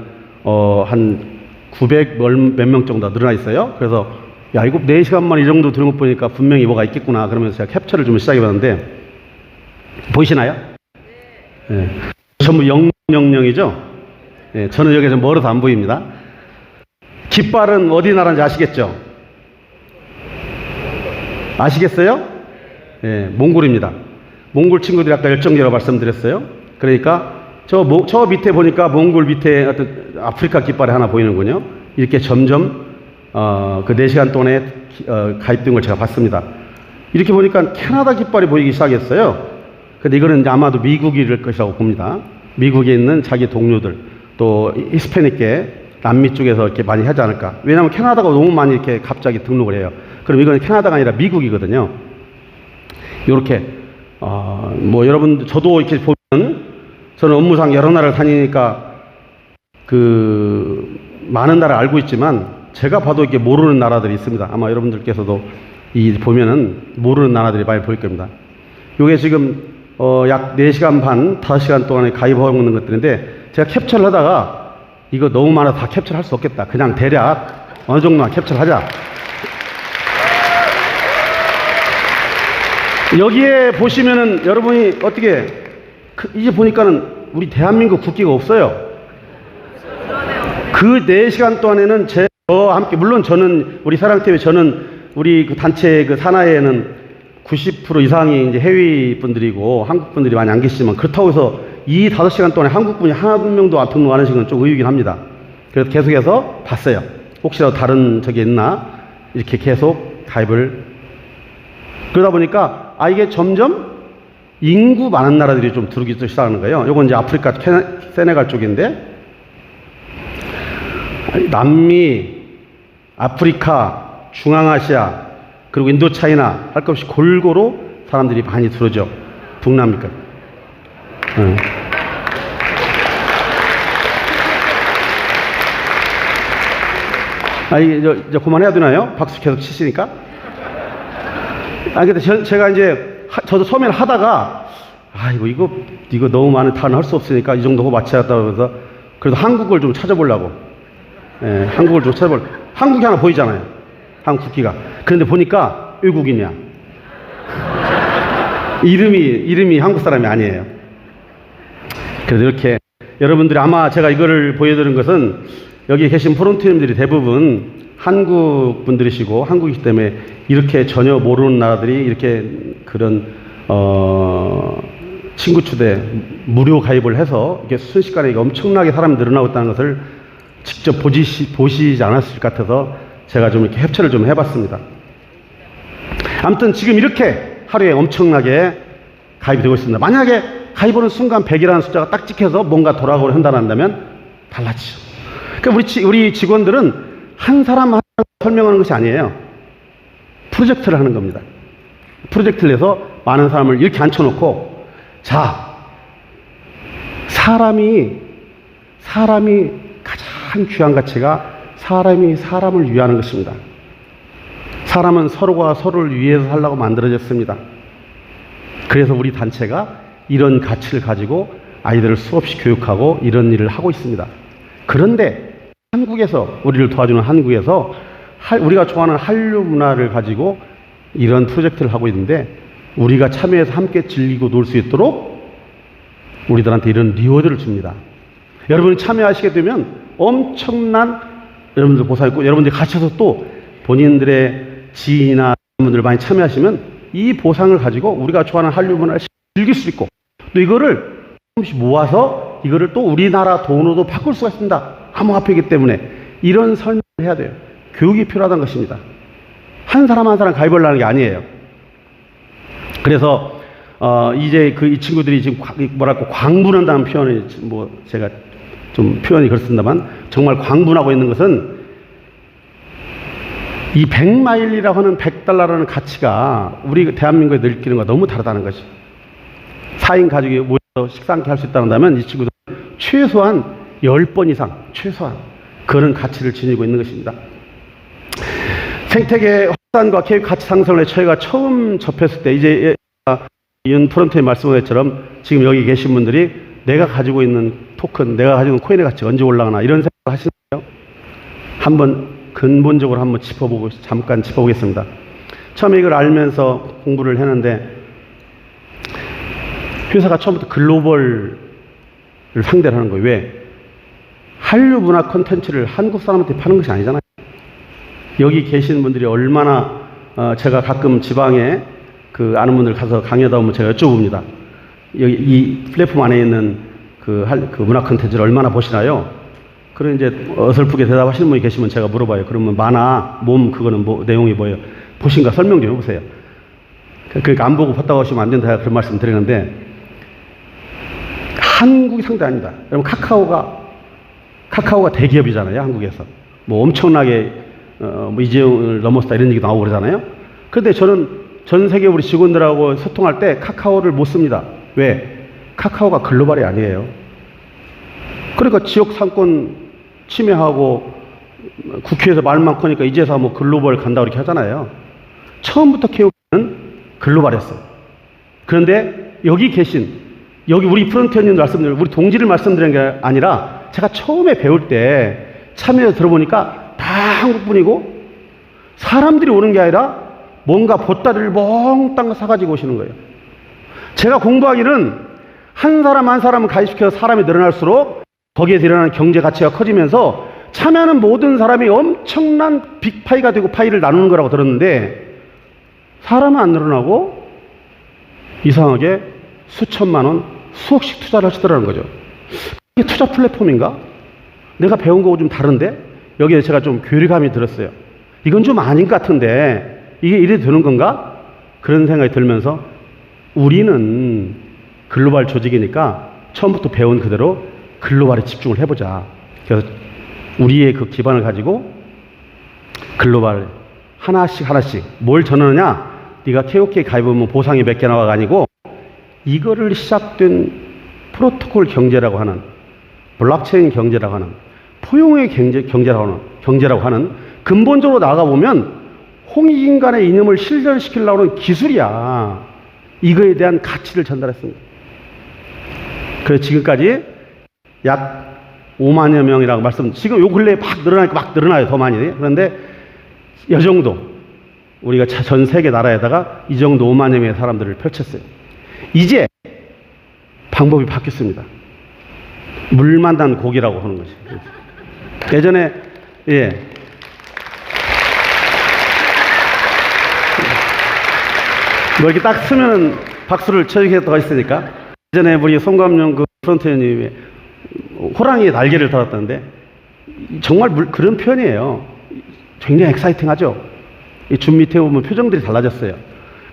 한 900 몇 명 정도 늘어나 있어요. 그래서 야, 이거 4시간 만에 이 정도 들은 것 보니까 분명히 뭐가 있겠구나. 그러면서 제가 캡처를 좀 시작해봤는데 보이시나요? 네. 전부 000이죠? 네, 저는 여기서 멀어서 안 보입니다. 깃발은 어디 나라인지 아시겠죠? 아시겠어요? 네, 몽골입니다. 몽골 친구들이 아까 열정적으로 말씀드렸어요. 그러니까 저 밑에 보니까 몽골 밑에 어떤 아프리카 깃발이 하나 보이는군요. 이렇게 점점 그 4시간 동안에 가입된 걸 제가 봤습니다. 이렇게 보니까 캐나다 깃발이 보이기 시작했어요. 근데 이거는 이제 아마도 미국일 것이라고 봅니다. 미국에 있는 자기 동료들, 또 히스패닉계 남미 쪽에서 이렇게 많이 하지 않을까. 왜냐하면 캐나다가 너무 많이 이렇게 갑자기 등록을 해요. 그럼 이건 캐나다가 아니라 미국이거든요. 이렇게 뭐 여러분 저도 이렇게 보면 저는 업무상 여러 나라를 다니니까 그 많은 나라를 알고 있지만 제가 봐도 이렇게 모르는 나라들이 있습니다. 아마 여러분들께서도 이 보면은 모르는 나라들이 많이 보일 겁니다. 요게 지금 약 4시간 반, 5시간 동안에 가입하고 있는 것들인데 제가 캡처를 하다가 이거 너무 많아서 다 캡처를 할 수 없겠다. 그냥 대략 어느 정도만 캡처를 하자. 여기에 보시면은 여러분이 어떻게 이제 보니까는 우리 대한민국 국기가 없어요. 그 4시간 동안에는 저와 함께 물론 저는 우리 사랑팀에 저는 우리 그 단체 그 산하에는 90% 이상이 이제 해외 분들이고 한국 분들이 많이 안 계시지만 그렇다고 해서 이 5시간 동안에 한국 분이 한 명도 안 등록 안 하신 건 좀 의외긴 합니다. 그래서 계속해서 봤어요. 혹시라도 다른 적이 있나 이렇게 계속 가입을 그러다 보니까 이게 점점 인구 많은 나라들이 좀 들어오기 시작하는 거예요. 요건 이제 아프리카 세네갈 쪽인데 남미, 아프리카, 중앙아시아 그리고 인도차이나 할 것 없이 골고루 사람들이 많이 들어오죠. 북남미까지. 응. 이제 그만해야 되나요? 박수 계속 치시니까? 근데 제가 이제, 저도 처음에는 하다가, 이거 너무 많은 단어 할 수 없으니까 이 정도 하고 마쳐야겠다고 해서, 그래도 한국을 좀 찾아보려고. 예, 한국을 좀 찾아보려고. 한국이 하나 보이잖아요. 한국 국기가. 그런데 보니까 외국인이야. 이름이 한국 사람이 아니에요. 그래서 이렇게, 여러분들이 아마 제가 이거를 보여드린 것은 여기 계신 프론트님들이 대부분 한국 분들이시고 한국이기 때문에 이렇게 전혀 모르는 나라들이 이렇게 그런 친구 추대 무료 가입을 해서 이렇게 순식간에 엄청나게 사람이 늘어나고 있다는 것을 직접 보시지 않았을 것 같아서 제가 좀 이렇게 협찬을 좀 해봤습니다. 아무튼 지금 이렇게 하루에 엄청나게 가입이 되고 있습니다. 만약에 가입하는 순간 100이라는 숫자가 딱 찍혀서 뭔가 돌아가고 한다면 달라지죠. 그러니까 우리 직원들은 한 사람 한 사람 설명하는 것이 아니에요. 프로젝트를 하는 겁니다. 프로젝트를 해서 많은 사람을 이렇게 앉혀놓고, 자, 사람이 가장 귀한 가치가 사람이 사람을 위하는 것입니다. 사람은 서로가 서로를 위해서 살라고 만들어졌습니다. 그래서 우리 단체가 이런 가치를 가지고 아이들을 수없이 교육하고 이런 일을 하고 있습니다. 그런데 한국에서, 우리를 도와주는 한국에서 우리가 좋아하는 한류 문화를 가지고 이런 프로젝트를 하고 있는데, 우리가 참여해서 함께 즐기고 놀 수 있도록 우리들한테 이런 리워드를 줍니다. 여러분이 참여하시게 되면 엄청난 여러분들 보상 있고, 여러분들이 갇혀서 또 본인들의 지인이나 분들 많이 참여하시면 이 보상을 가지고 우리가 좋아하는 한류 문화를 즐길 수 있고, 또 이거를 조금씩 모아서 이거를 또 우리나라 돈으로도 바꿀 수가 있습니다. 암호화폐이기 때문에 이런 설명을 해야 돼요. 교육이 필요하다는 것입니다. 한 사람 한 사람 가입을 하는 게 아니에요. 그래서 이제 이 친구들이 지금 광분한다는 표현이 제가 좀 표현이 그렇습니다만, 정말 광분하고 있는 것은 이 100마일이라고 하는 100달러라는 가치가 우리 대한민국에 느끼는 것과 너무 다르다는 것이. 4인 가족이 모여서 식사 함께 할 수 있다면 이 친구들은 최소한 10번 이상, 최소한 그런 가치를 지니고 있는 것입니다. 생태계 확산과 계획 가치 상승을 저희가 처음 접했을 때, 이제 이은 프론트에 말씀한 것처럼 지금 여기 계신 분들이 내가 가지고 있는 토큰, 내가 가지고 있는 코인의 가치가 언제 올라가나 이런 생각을 하시나요? 한번 근본적으로 한번 잠깐 짚어보겠습니다. 처음에 이걸 알면서 공부를 했는데, 회사가 처음부터 글로벌을 상대를 하는 거예요. 왜? 한류 문화 콘텐츠를 한국 사람한테 파는 것이 아니잖아요. 여기 계신 분들이 얼마나, 제가 가끔 지방에 아는 분들 가서 강의하다 보면 제가 여쭤봅니다. 여기 이 플랫폼 안에 있는 그 문화 콘텐츠를 얼마나 보시나요? 그런 이제 어설프게 대답하시는 분이 계시면 제가 물어봐요. 그러면 만화, 그거는 내용이 뭐예요? 보신가 설명 좀 해보세요. 그러니까 안 보고 봤다고 하시면 안 된다. 그런 말씀 드리는데, 한국이 상대 아닙니다. 여러분, 카카오가 대기업이잖아요. 한국에서. 엄청나게, 이재용을 넘었다 이런 얘기 나오고 그러잖아요. 그런데 저는 전 세계 우리 직원들하고 소통할 때 카카오를 못 씁니다. 왜? 카카오가 글로벌이 아니에요. 그러니까 지역 상권 침해하고 국회에서 말 많고 하니까 이제서 글로벌 간다고 이렇게 하잖아요. 처음부터 케이오는 글로벌했어요. 그런데 여기 우리 프론트엔드 말씀드린, 우리 동지를 말씀드리는 게 아니라, 제가 처음에 배울 때 참여해서 들어보니까 다 한국분이고, 사람들이 오는 게 아니라 뭔가 보따리를 몽땅 사가지고 오시는 거예요. 제가 공부하기는 한 사람 한 사람을 가입시켜서 사람이 늘어날수록 거기에 일어나는 경제 가치가 커지면서 참여하는 모든 사람이 엄청난 빅파이가 되고 파이를 나누는 거라고 들었는데, 사람은 안 늘어나고 이상하게 수천만 원, 수억씩 투자를 하시더라는 거죠. 이게 투자 플랫폼인가? 내가 배운 거하고 좀 다른데? 여기에 제가 좀 괴리감이 들었어요. 이건 좀 아닌 것 같은데 이게 이래 되는 건가? 그런 생각이 들면서, 우리는 글로벌 조직이니까 처음부터 배운 그대로 글로벌에 집중을 해보자. 그래서 우리의 그 기반을 가지고 글로벌 하나씩 뭘 전하느냐? 네가 KOK 가입하면 보상이 몇 개 나와가 아니고, 이거를 시작된 프로토콜 경제라고 하는, 블록체인 경제라고 하는, 포용의 경제라고 하는 근본적으로 나가보면 홍익인간의 이념을 실현시키려고 하는 기술이야. 이거에 대한 가치를 전달했습니다. 그래서 지금까지 약 5만여 명이라고 지금 요 근래에 막 늘어나요. 더 많이. 그런데 이 정도 우리가 전 세계 나라에다가 이 정도 5만여 명의 사람들을 펼쳤어요. 이제 방법이 바뀌었습니다. 물 만난 고기라고 하는 것이. 예전에 뭐 이렇게 딱 쓰면은 박수를 쳐주겠다고 했으니까, 예전에 우리 송감용 그 프론트님이 호랑이의 날개를 달았다는데 정말 그런 표현이에요. 굉장히 엑사이팅하죠. 이 줌 밑에 보면 표정들이 달라졌어요.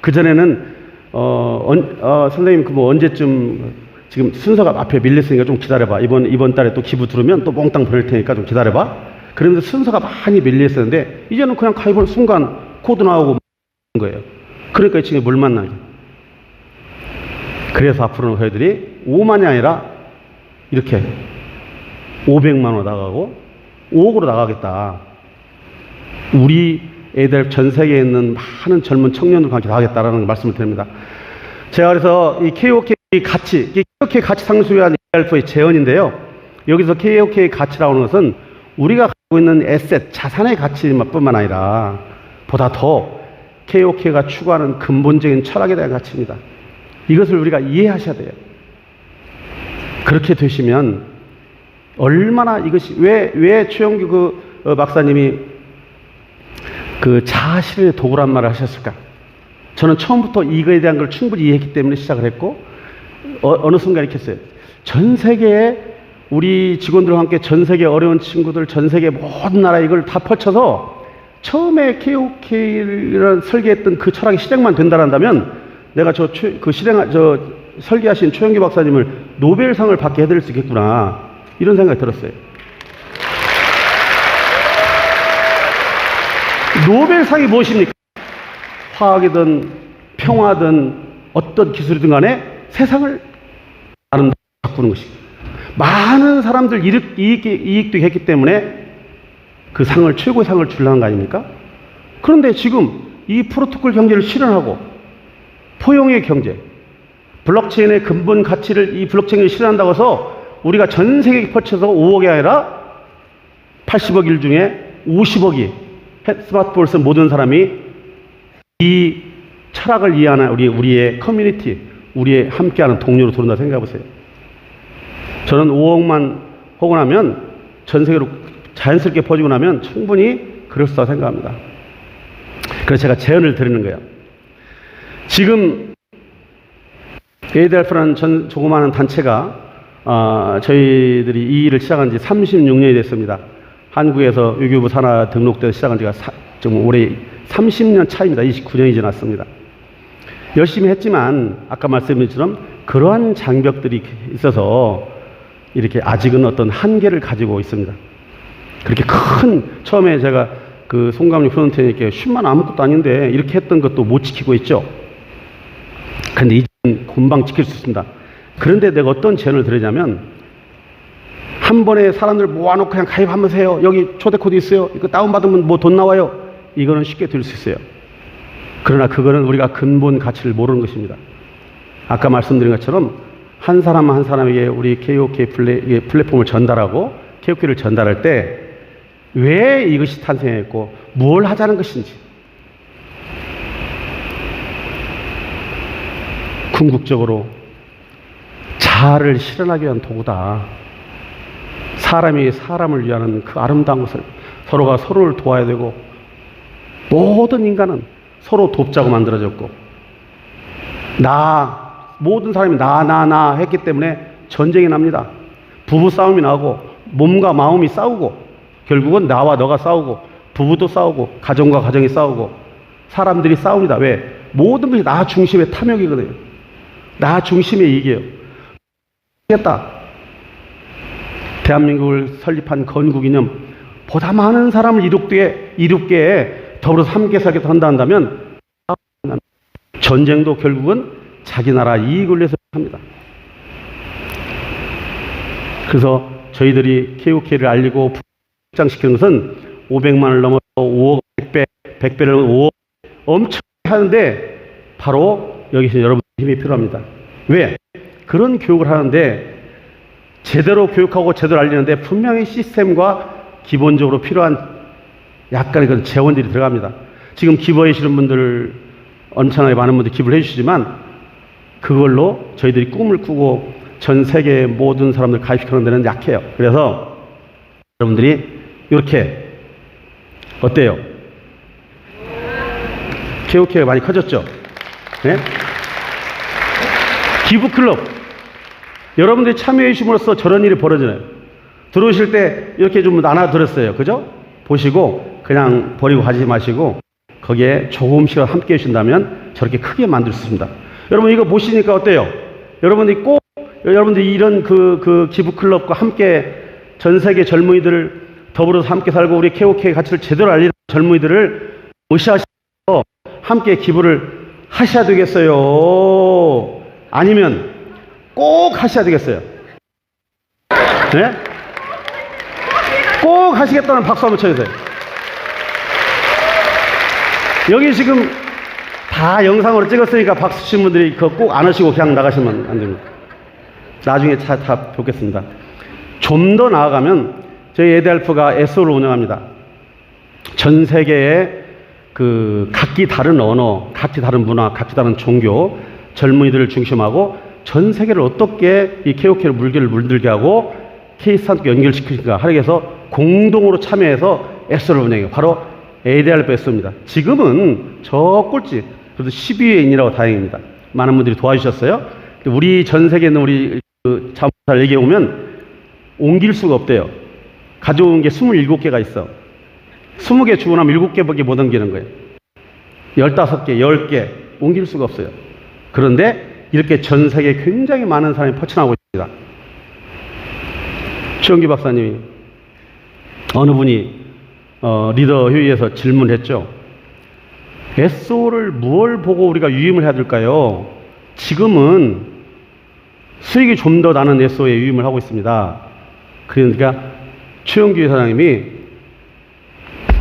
그 전에는 선생님 그 뭐 언제쯤, 지금 순서가 앞에 밀렸으니까 좀 기다려봐. 이번 달에 또 기부 들으면 또 몽땅 보낼 테니까 좀 기다려봐. 그러면서 순서가 많이 밀렸었는데 이제는 그냥 가입하는 순간 코드 나오고 거예요. 그러니까 지금 물 만나게. 그래서 앞으로는 저희들이 5만이 아니라 이렇게 500만 원 나가고 5억으로 나가겠다. 우리 애들 전 세계에 있는 많은 젊은 청년들과 함께 나가겠다라는 말씀을 드립니다. 제가 그래서 이 KOK 가치 상승을 위한 ERF의 재현인데요. 여기서 KOK 가치라고 하는 것은 우리가 갖고 있는 에셋, 자산의 가치뿐만 아니라 보다 더 KOK가 추구하는 근본적인 철학에 대한 가치입니다. 이것을 우리가 이해하셔야 돼요. 그렇게 되시면 얼마나 이것이 왜 최영규 박사님이 그 자아실현의 도구란 말을 하셨을까? 저는 처음부터 이거에 대한 걸 충분히 이해했기 때문에 시작을 했고, 어느 순간 이렇게 했어요. 전 세계에 우리 직원들과 함께 전 세계 어려운 친구들, 전 세계 모든 나라 이걸 다 펼쳐서 처음에 KOK를 설계했던 그 철학이 실행만 된다란다면 내가 설계하신 최영규 박사님을 노벨상을 받게 해드릴 수 있겠구나. 이런 생각이 들었어요. 노벨상이 무엇입니까? 화학이든 평화든 어떤 기술이든 간에 세상을 아름답게 바꾸는 것이. 많은 사람들 이익도 했기 때문에 그 상을, 최고의 상을 주려는 거 아닙니까? 그런데 지금 이 프로토콜 경제를 실현하고 포용의 경제, 블록체인의 근본 가치를 이 블록체인을 실현한다고 해서 우리가 전 세계에 펼쳐서 5억이 아니라 80억 일 중에 50억이 스마트폰을 쓴 모든 사람이 이 철학을 이해하는 우리의 커뮤니티, 우리의 함께하는 동료로 들어온다 생각해 보세요. 저는 5억만 하고 나면 전 세계로 자연스럽게 퍼지고 나면 충분히 그럴 수 있다고 생각합니다. 그래서 제가 제안을 드리는 거예요. 지금 ADRF라는 조그마한 단체가 저희들이 이 일을 시작한 지 36년이 됐습니다. 한국에서 외교부 산하 등록돼서 시작한 지가 좀 올해 30년 차입니다. 29년이 지났습니다. 열심히 했지만 아까 말씀드린 것처럼 그러한 장벽들이 있어서 이렇게 아직은 어떤 한계를 가지고 있습니다. 그렇게 처음에 제가 그 송감용 프론트에게 10만 아무것도 아닌데 이렇게 했던 것도 못 지키고 있죠. 그런데 이제는 금방 지킬 수 있습니다. 그런데 내가 어떤 제안을 드리냐면, 한 번에 사람들 모아놓고 그냥 가입하면서 해요. 여기 초대 코드 있어요. 이거 다운받으면 뭐 돈 나와요. 이거는 쉽게 들 수 있어요. 그러나 그거는 우리가 근본 가치를 모르는 것입니다. 아까 말씀드린 것처럼 한 사람 한 사람에게 우리 KOK 플랫폼을 전달하고 KOK를 전달할 때 왜 이것이 탄생했고 뭘 하자는 것인지, 궁극적으로 자아를 실현하기 위한 도구다. 사람이 사람을 위하는 그 아름다운 것을, 서로가 서로를 도와야 되고 모든 인간은 서로 돕자고 만들어졌고, 모든 사람이 나 했기 때문에 전쟁이 납니다. 부부 싸움이 나고 몸과 마음이 싸우고 결국은 나와 너가 싸우고 부부도 싸우고 가정과 가정이 싸우고 사람들이 싸웁니다. 왜? 모든 것이 나 중심의 탐욕이거든요. 나 중심의 이익이에요. 겠다. 대한민국을 설립한 건국이념, 보다 많은 사람을 이롭게 더불어서 함께 살게 한다면 전쟁도 결국은 자기 나라 이익을 위해서 합니다. 그래서 저희들이 KOK를 알리고 확장시키는 것은 500만 원을 넘어서 5억, 100배, 100배를 넘어 5억 엄청 하는데 바로 여기서 여러분 힘이 필요합니다. 왜? 그런 교육을 하는데 제대로 교육하고 제대로 알리는데 분명히 시스템과 기본적으로 필요한 약간의 그런 재원들이 들어갑니다. 지금 기부해 주시는 분들 엄청나게 많은 분들이 기부를 해 주시지만 그걸로 저희들이 꿈을 꾸고 전 세계의 모든 사람들 가입시키는 데는 약해요. 그래서 여러분들이 이렇게 어때요? KOK가 많이 커졌죠? 네? 기부클럽 여러분들이 참여해 주심으로써 저런 일이 벌어지나요? 들어오실 때 이렇게 좀 나눠드렸어요. 그죠? 보시고 그냥 버리고 가지 마시고 거기에 조금씩 함께 해주신다면 저렇게 크게 만들 수 있습니다. 여러분 이거 보시니까 어때요? 여러분들이 이런 그 기부클럽과 함께 전 세계 젊은이들을 더불어서 함께 살고 우리 KOK 가치를 제대로 알리는 젊은이들을 무시하시면서 함께 기부를 하셔야 되겠어요? 아니면 꼭 하셔야 되겠어요? 네? 꼭 하시겠다는 박수 한번 쳐주세요. 여기 지금 다 영상으로 찍었으니까 박수 치신 분들이 그거 꼭 안 하시고 그냥 나가시면 안 됩니다. 나중에 다 뵙겠습니다. 좀 더 나아가면 저희 에드알프가 SO를 운영합니다. 전 세계의 그 각기 다른 언어, 각기 다른 문화, 각기 다른 종교, 젊은이들을 중심하고 전 세계를 어떻게 이 KOK를 물들게 하고 K스타트과 연결시킬까 하기 위해서 공동으로 참여해서 SO를 운영해요. 바로 에드알프 SO입니다. 지금은 저 꼴찌, 그래도 10위에 있느라고 다행입니다. 많은 분들이 도와주셨어요. 우리 전 세계에 있는 우리 그 자문사를 얘기해 오면 옮길 수가 없대요. 가져온 게 27개가 있어. 20개 주고 나면 7개밖에 못 옮기는 거예요. 15개, 10개 옮길 수가 없어요. 그런데 이렇게 전 세계에 굉장히 많은 사람이 퍼쳐나오고 있습니다. 최영기 박사님이 어느 분이 리더 회의에서 질문했죠. SO를 무엇을 보고 우리가 유임을 해야 될까요? 지금은 수익이 좀 더 나는 SO에 유임을 하고 있습니다. 그러니까 최영규 사장님이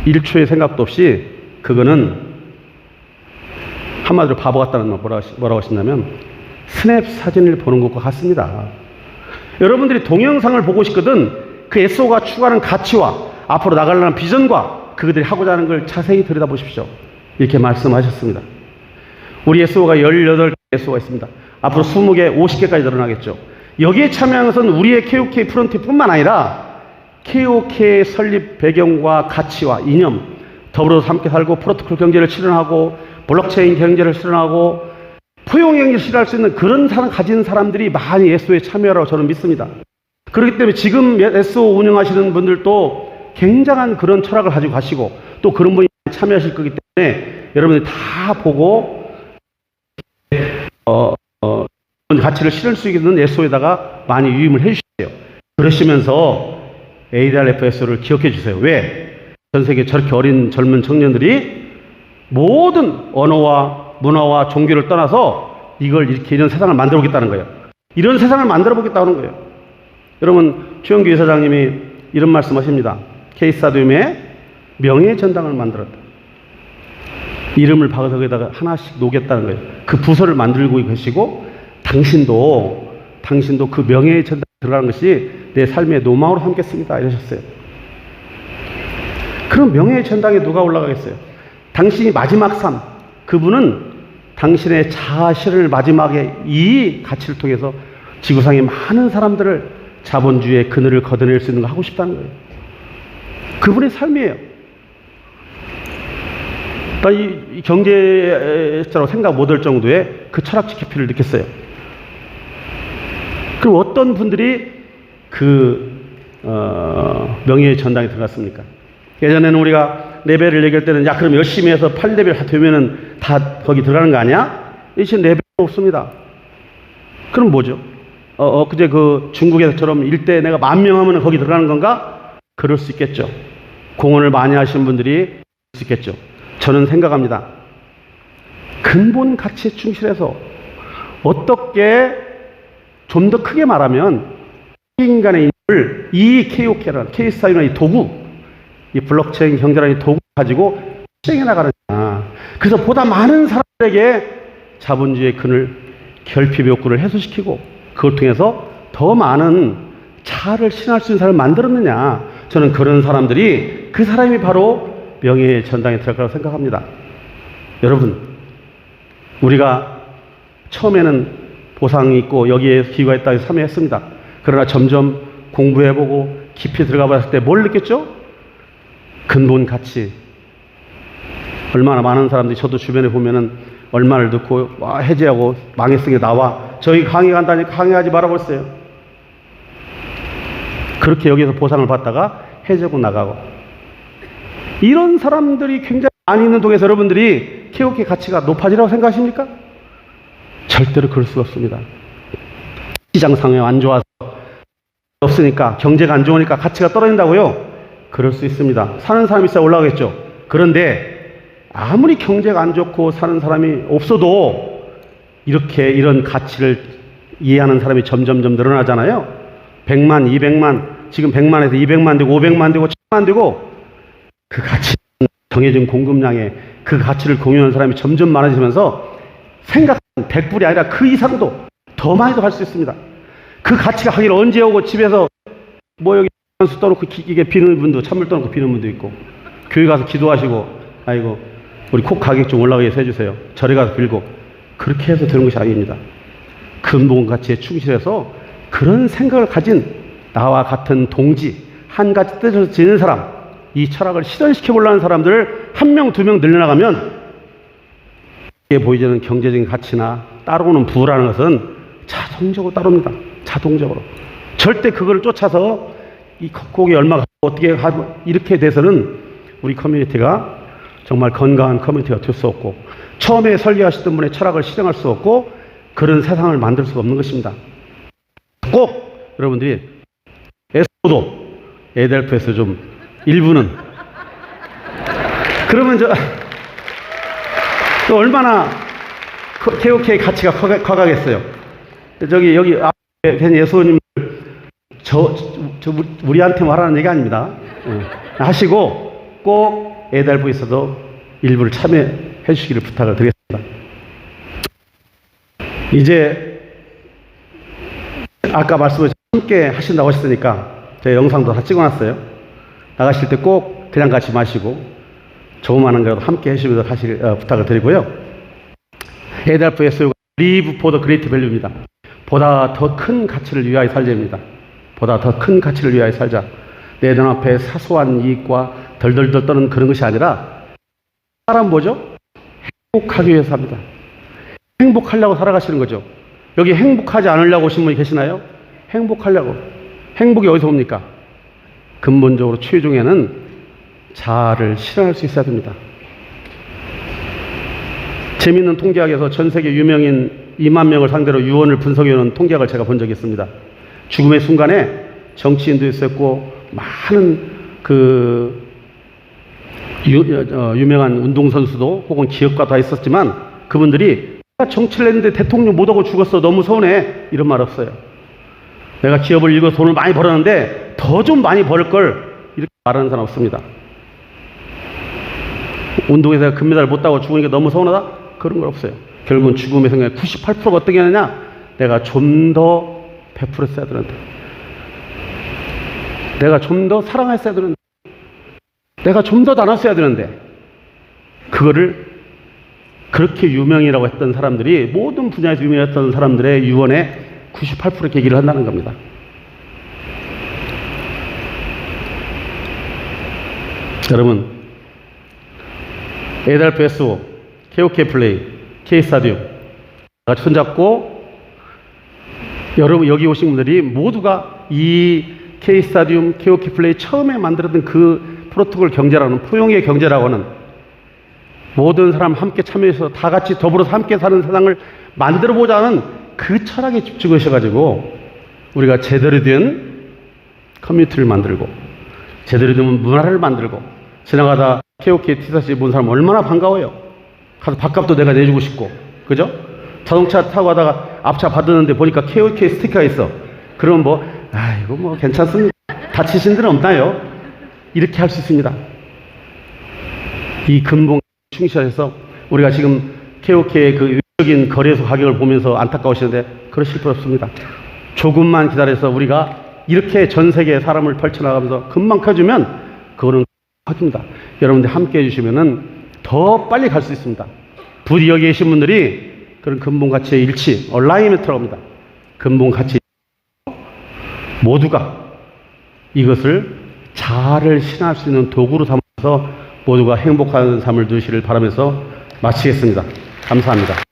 1초의 생각도 없이 그거는 한마디로 바보 같다는 말 뭐라고 하시냐면 스냅 사진을 보는 것과 같습니다. 여러분들이 동영상을 보고 싶거든 그 SO가 추구하는 가치와 앞으로 나가려는 비전과 그들이 하고자 하는 걸 자세히 들여다보십시오. 이렇게 말씀하셨습니다. 우리 SO가 18개 SO가 있습니다. 앞으로 20개, 50개까지 늘어나겠죠. 여기에 참여한 것은 우리의 KOK 프론트뿐만 아니라 KOK의 설립 배경과 가치와 이념, 더불어서 함께 살고 프로토콜 경제를 실현하고 블록체인 경제를 실현하고 포용 경제를 실현할 수 있는 그런 사람 가진 사람들이 많이 SO에 참여하라고 저는 믿습니다. 그렇기 때문에 지금 SO 운영하시는 분들도 굉장한 그런 철학을 가지고 가시고 또 그런 분이 참여하실 거기 때문에 여러분들이 다 보고 가치를 실을 수 있는 SO에다가 많이 유임을 해주세요. 그러시면서 ADRF SO를 기억해 주세요. 왜? 전 세계 저렇게 어린 젊은 청년들이 모든 언어와 문화와 종교를 떠나서 이런 세상을 만들어 보겠다는 거예요. 이런 세상을 만들어 보겠다는 거예요. 여러분, 최영규 이사장님이 이런 말씀 하십니다. K스타디움에 명예의 전당을 만들었다. 이름을 바닥에다가 하나씩 놓겠다는 거예요. 그 부서를 만들고 계시고 당신도 그 명예의 전당에 들어가는 것이 내 삶의 노망으로 삼겠습니다. 이러셨어요. 그럼 명예의 전당에 누가 올라가겠어요? 당신이 마지막 삶, 그분은 당신의 자아실을 마지막에 이 가치를 통해서 지구상의 많은 사람들을 자본주의의 그늘을 걷어낼 수 있는 거 하고 싶다는 거예요. 그분의 삶이에요. 나 이 경제자로 생각 못할 정도의 그 철학적 깊이를 느꼈어요. 그럼 어떤 분들이 명예의 전당에 들어갔습니까? 예전에는 우리가 레벨을 얘기할 때는 야 그럼 열심히 해서 8레벨 되면은 다 거기 들어가는 거 아니야? 이제 레벨이 없습니다. 그럼 뭐죠? 그제 그 중국에서처럼 일대 내가 10,000명 하면 거기 들어가는 건가? 그럴 수 있겠죠. 공헌을 많이 하시는 분들이 그럴 수 있겠죠. 저는 생각합니다. 근본 가치에 충실해서 어떻게 좀 더 크게 말하면 인간의 인물을 이 KOK라는 케이스타임이라는 이 도구, 이 블록체인 경제라는 이 도구 가지고 실행해 나가느냐. 그래서 보다 많은 사람들에게 자본주의의 그늘, 결핍의 욕구를 해소시키고 그걸 통해서 더 많은 자아를 실현할 수 있는 사람을 만들었느냐. 저는 그런 사람들이, 그 사람이 바로 명예의 전당에 들어갈 거라고 생각합니다. 여러분, 우리가 처음에는 보상이 있고 여기에 기회가 있다고 해서 참여했습니다. 그러나 점점 공부해보고 깊이 들어가 봤을 때 뭘 느꼈죠? 근본 가치. 얼마나 많은 사람들이, 저도 주변에 보면은 얼마를 넣고 와, 해제하고 망했으니 나와. 저희 강의 간다니 강의하지 말아버렸어요. 그렇게 여기서 보상을 받다가 해제하고 나가고. 이런 사람들이 굉장히 많이 있는 동에서 여러분들이 KOK 가치가 높아지라고 생각하십니까? 절대로 그럴 수가 없습니다. 시장 상황이 안 좋아서 없으니까, 경제가 안 좋으니까 가치가 떨어진다고요? 그럴 수 있습니다. 사는 사람이 있어야 올라가겠죠. 그런데 아무리 경제가 안 좋고 사는 사람이 없어도 이렇게 이런 가치를 이해하는 사람이 점점점 늘어나잖아요. 100만, 200만, 지금 100만에서 200만 되고 500만 되고 1000만 되고, 그 가치, 정해진 공급량에 그 가치를 공유하는 사람이 점점 많아지면서 생각한 100불이 아니라 그 이상도 더 많이도 할 수 있습니다. 그 가치가 하기를 언제 오고, 집에서 뭐 여기 수 떠놓고 이게 비는 분도, 찬물 떠놓고 비는 분도 있고, 교회 가서 기도하시고, 아이고 우리 콕 가격 좀 올라가게 해서 해주세요. 절에 가서 빌고, 그렇게 해서 되는 것이 아닙니다. 근본 가치에 충실해서 그런 생각을 가진 나와 같은 동지, 한 가지 뜻을 지는 사람, 이 철학을 실현시켜 보려는 사람들을 한 명, 두 명 늘려나가면 이게 보이지는 경제적인 가치나 따라오는 부라는 것은 자동적으로 따릅니다. 자동적으로. 절대 그걸 쫓아서 이 곡이 얼마가 어떻게 하고 이렇게 돼서는 우리 커뮤니티가 정말 건강한 커뮤니티가 될 수 없고, 처음에 설계하시던 분의 철학을 실행할 수 없고, 그런 세상을 만들 수가 없는 것입니다. 꼭 여러분들이 에스포도 에델프에서 좀 일부는, 그러면 또 얼마나 KOK 가치가 커가겠어요. 저기 여기 앞에 된 예수님들 우리한테 말하는 얘기 아닙니다. 하시고 꼭 에델프에서도 일부를 참여해 주시기를 부탁을 드리겠습니다. 이제 아까 말씀을 함께 하신다고 하셨으니까 제가 영상도 다 찍어놨어요. 나가실 때 꼭 그냥 가지 마시고 조그마한 거라도 함께 해주시면서 가실 부탁을 드리고요. 에델프에서가 Live for the Great Value입니다. 보다 더 큰 가치를 위하여 살자입니다. 보다 더 큰 가치를 위하여 살자. 내 눈앞에 사소한 이익과 덜덜덜 떠는 그런 것이 아니라, 사람 뭐죠? 행복하기 위해서 합니다. 행복하려고 살아가시는 거죠. 여기 행복하지 않으려고 오신 분이 계시나요? 행복하려고. 행복이 어디서 옵니까? 근본적으로 최종에는 자아를 실현할 수 있어야 됩니다. 재미있는 통계학에서 전 세계 유명인 2만 명을 상대로 유언을 분석해오는 통계학을 제가 본 적이 있습니다. 죽음의 순간에 정치인도 있었고 많은 유명한 운동선수도 혹은 기업가 다 있었지만, 그분들이 내가 정치를 했는데 대통령 못하고 죽었어, 너무 서운해, 이런 말 없어요. 내가 기업을 일궈서 돈을 많이 벌었는데 더 좀 많이 벌 걸, 이렇게 말하는 사람 없습니다. 운동에서 금메달 못 따고 죽으니까 너무 서운하다? 그런 건 없어요. 결국은 죽음의 생각에 98%가 어떻게 하느냐? 내가 좀 더 베풀었어야 되는데, 내가 좀 더 사랑했어야 되는데, 내가 좀 더 나눴어야 되는데, 그거를 그렇게 유명이라고 했던 사람들이, 모든 분야에서 유명했던 사람들의 유언에 98% 계기를 한다는 겁니다. 여러분, 에달프 SO, KOK 플레이, K스타디움 같이 손잡고, 여러분 여기 오신 분들이 모두가 이 K스타디움, KOK 플레이 처음에 만들었던 그 프로토콜 경제라는, 포용의 경제라고 하는, 모든 사람 함께 참여해서 다 같이 더불어서 함께 사는 세상을 만들어보자는 그 철학에 집중하셔가지고 우리가 제대로 된 커뮤니티를 만들고, 제대로 된 문화를 만들고, 지나가다 KOK 티셔츠 입은 사람 얼마나 반가워요. 가서 밥값도 내가 내주고 싶고, 그죠? 자동차 타고 가다가 앞차 받았는데 보니까 KOK 스티커가 있어. 그러면 뭐 아이고, 뭐, 괜찮습니다. 다치신 데는 없나요? 이렇게 할 수 있습니다. 이 근본 충실해서 우리가 지금 KOK의 그 외적인 거래소 가격을 보면서 안타까우시는데 그러실 필요 없습니다. 조금만 기다려서 우리가 이렇게 전 세계에 사람을 펼쳐나가면서 금방 켜주면 그거는 합니다. 여러분들 함께 해주시면은 더 빨리 갈 수 있습니다. 부디 여기 계신 분들이 그런 근본 가치의 일치, 얼라이먼트라고 합니다. 근본 가치 모두가 이것을 자아를 신할 수 있는 도구로 삼아서 모두가 행복한 삶을 누리시를 바라면서 마치겠습니다. 감사합니다.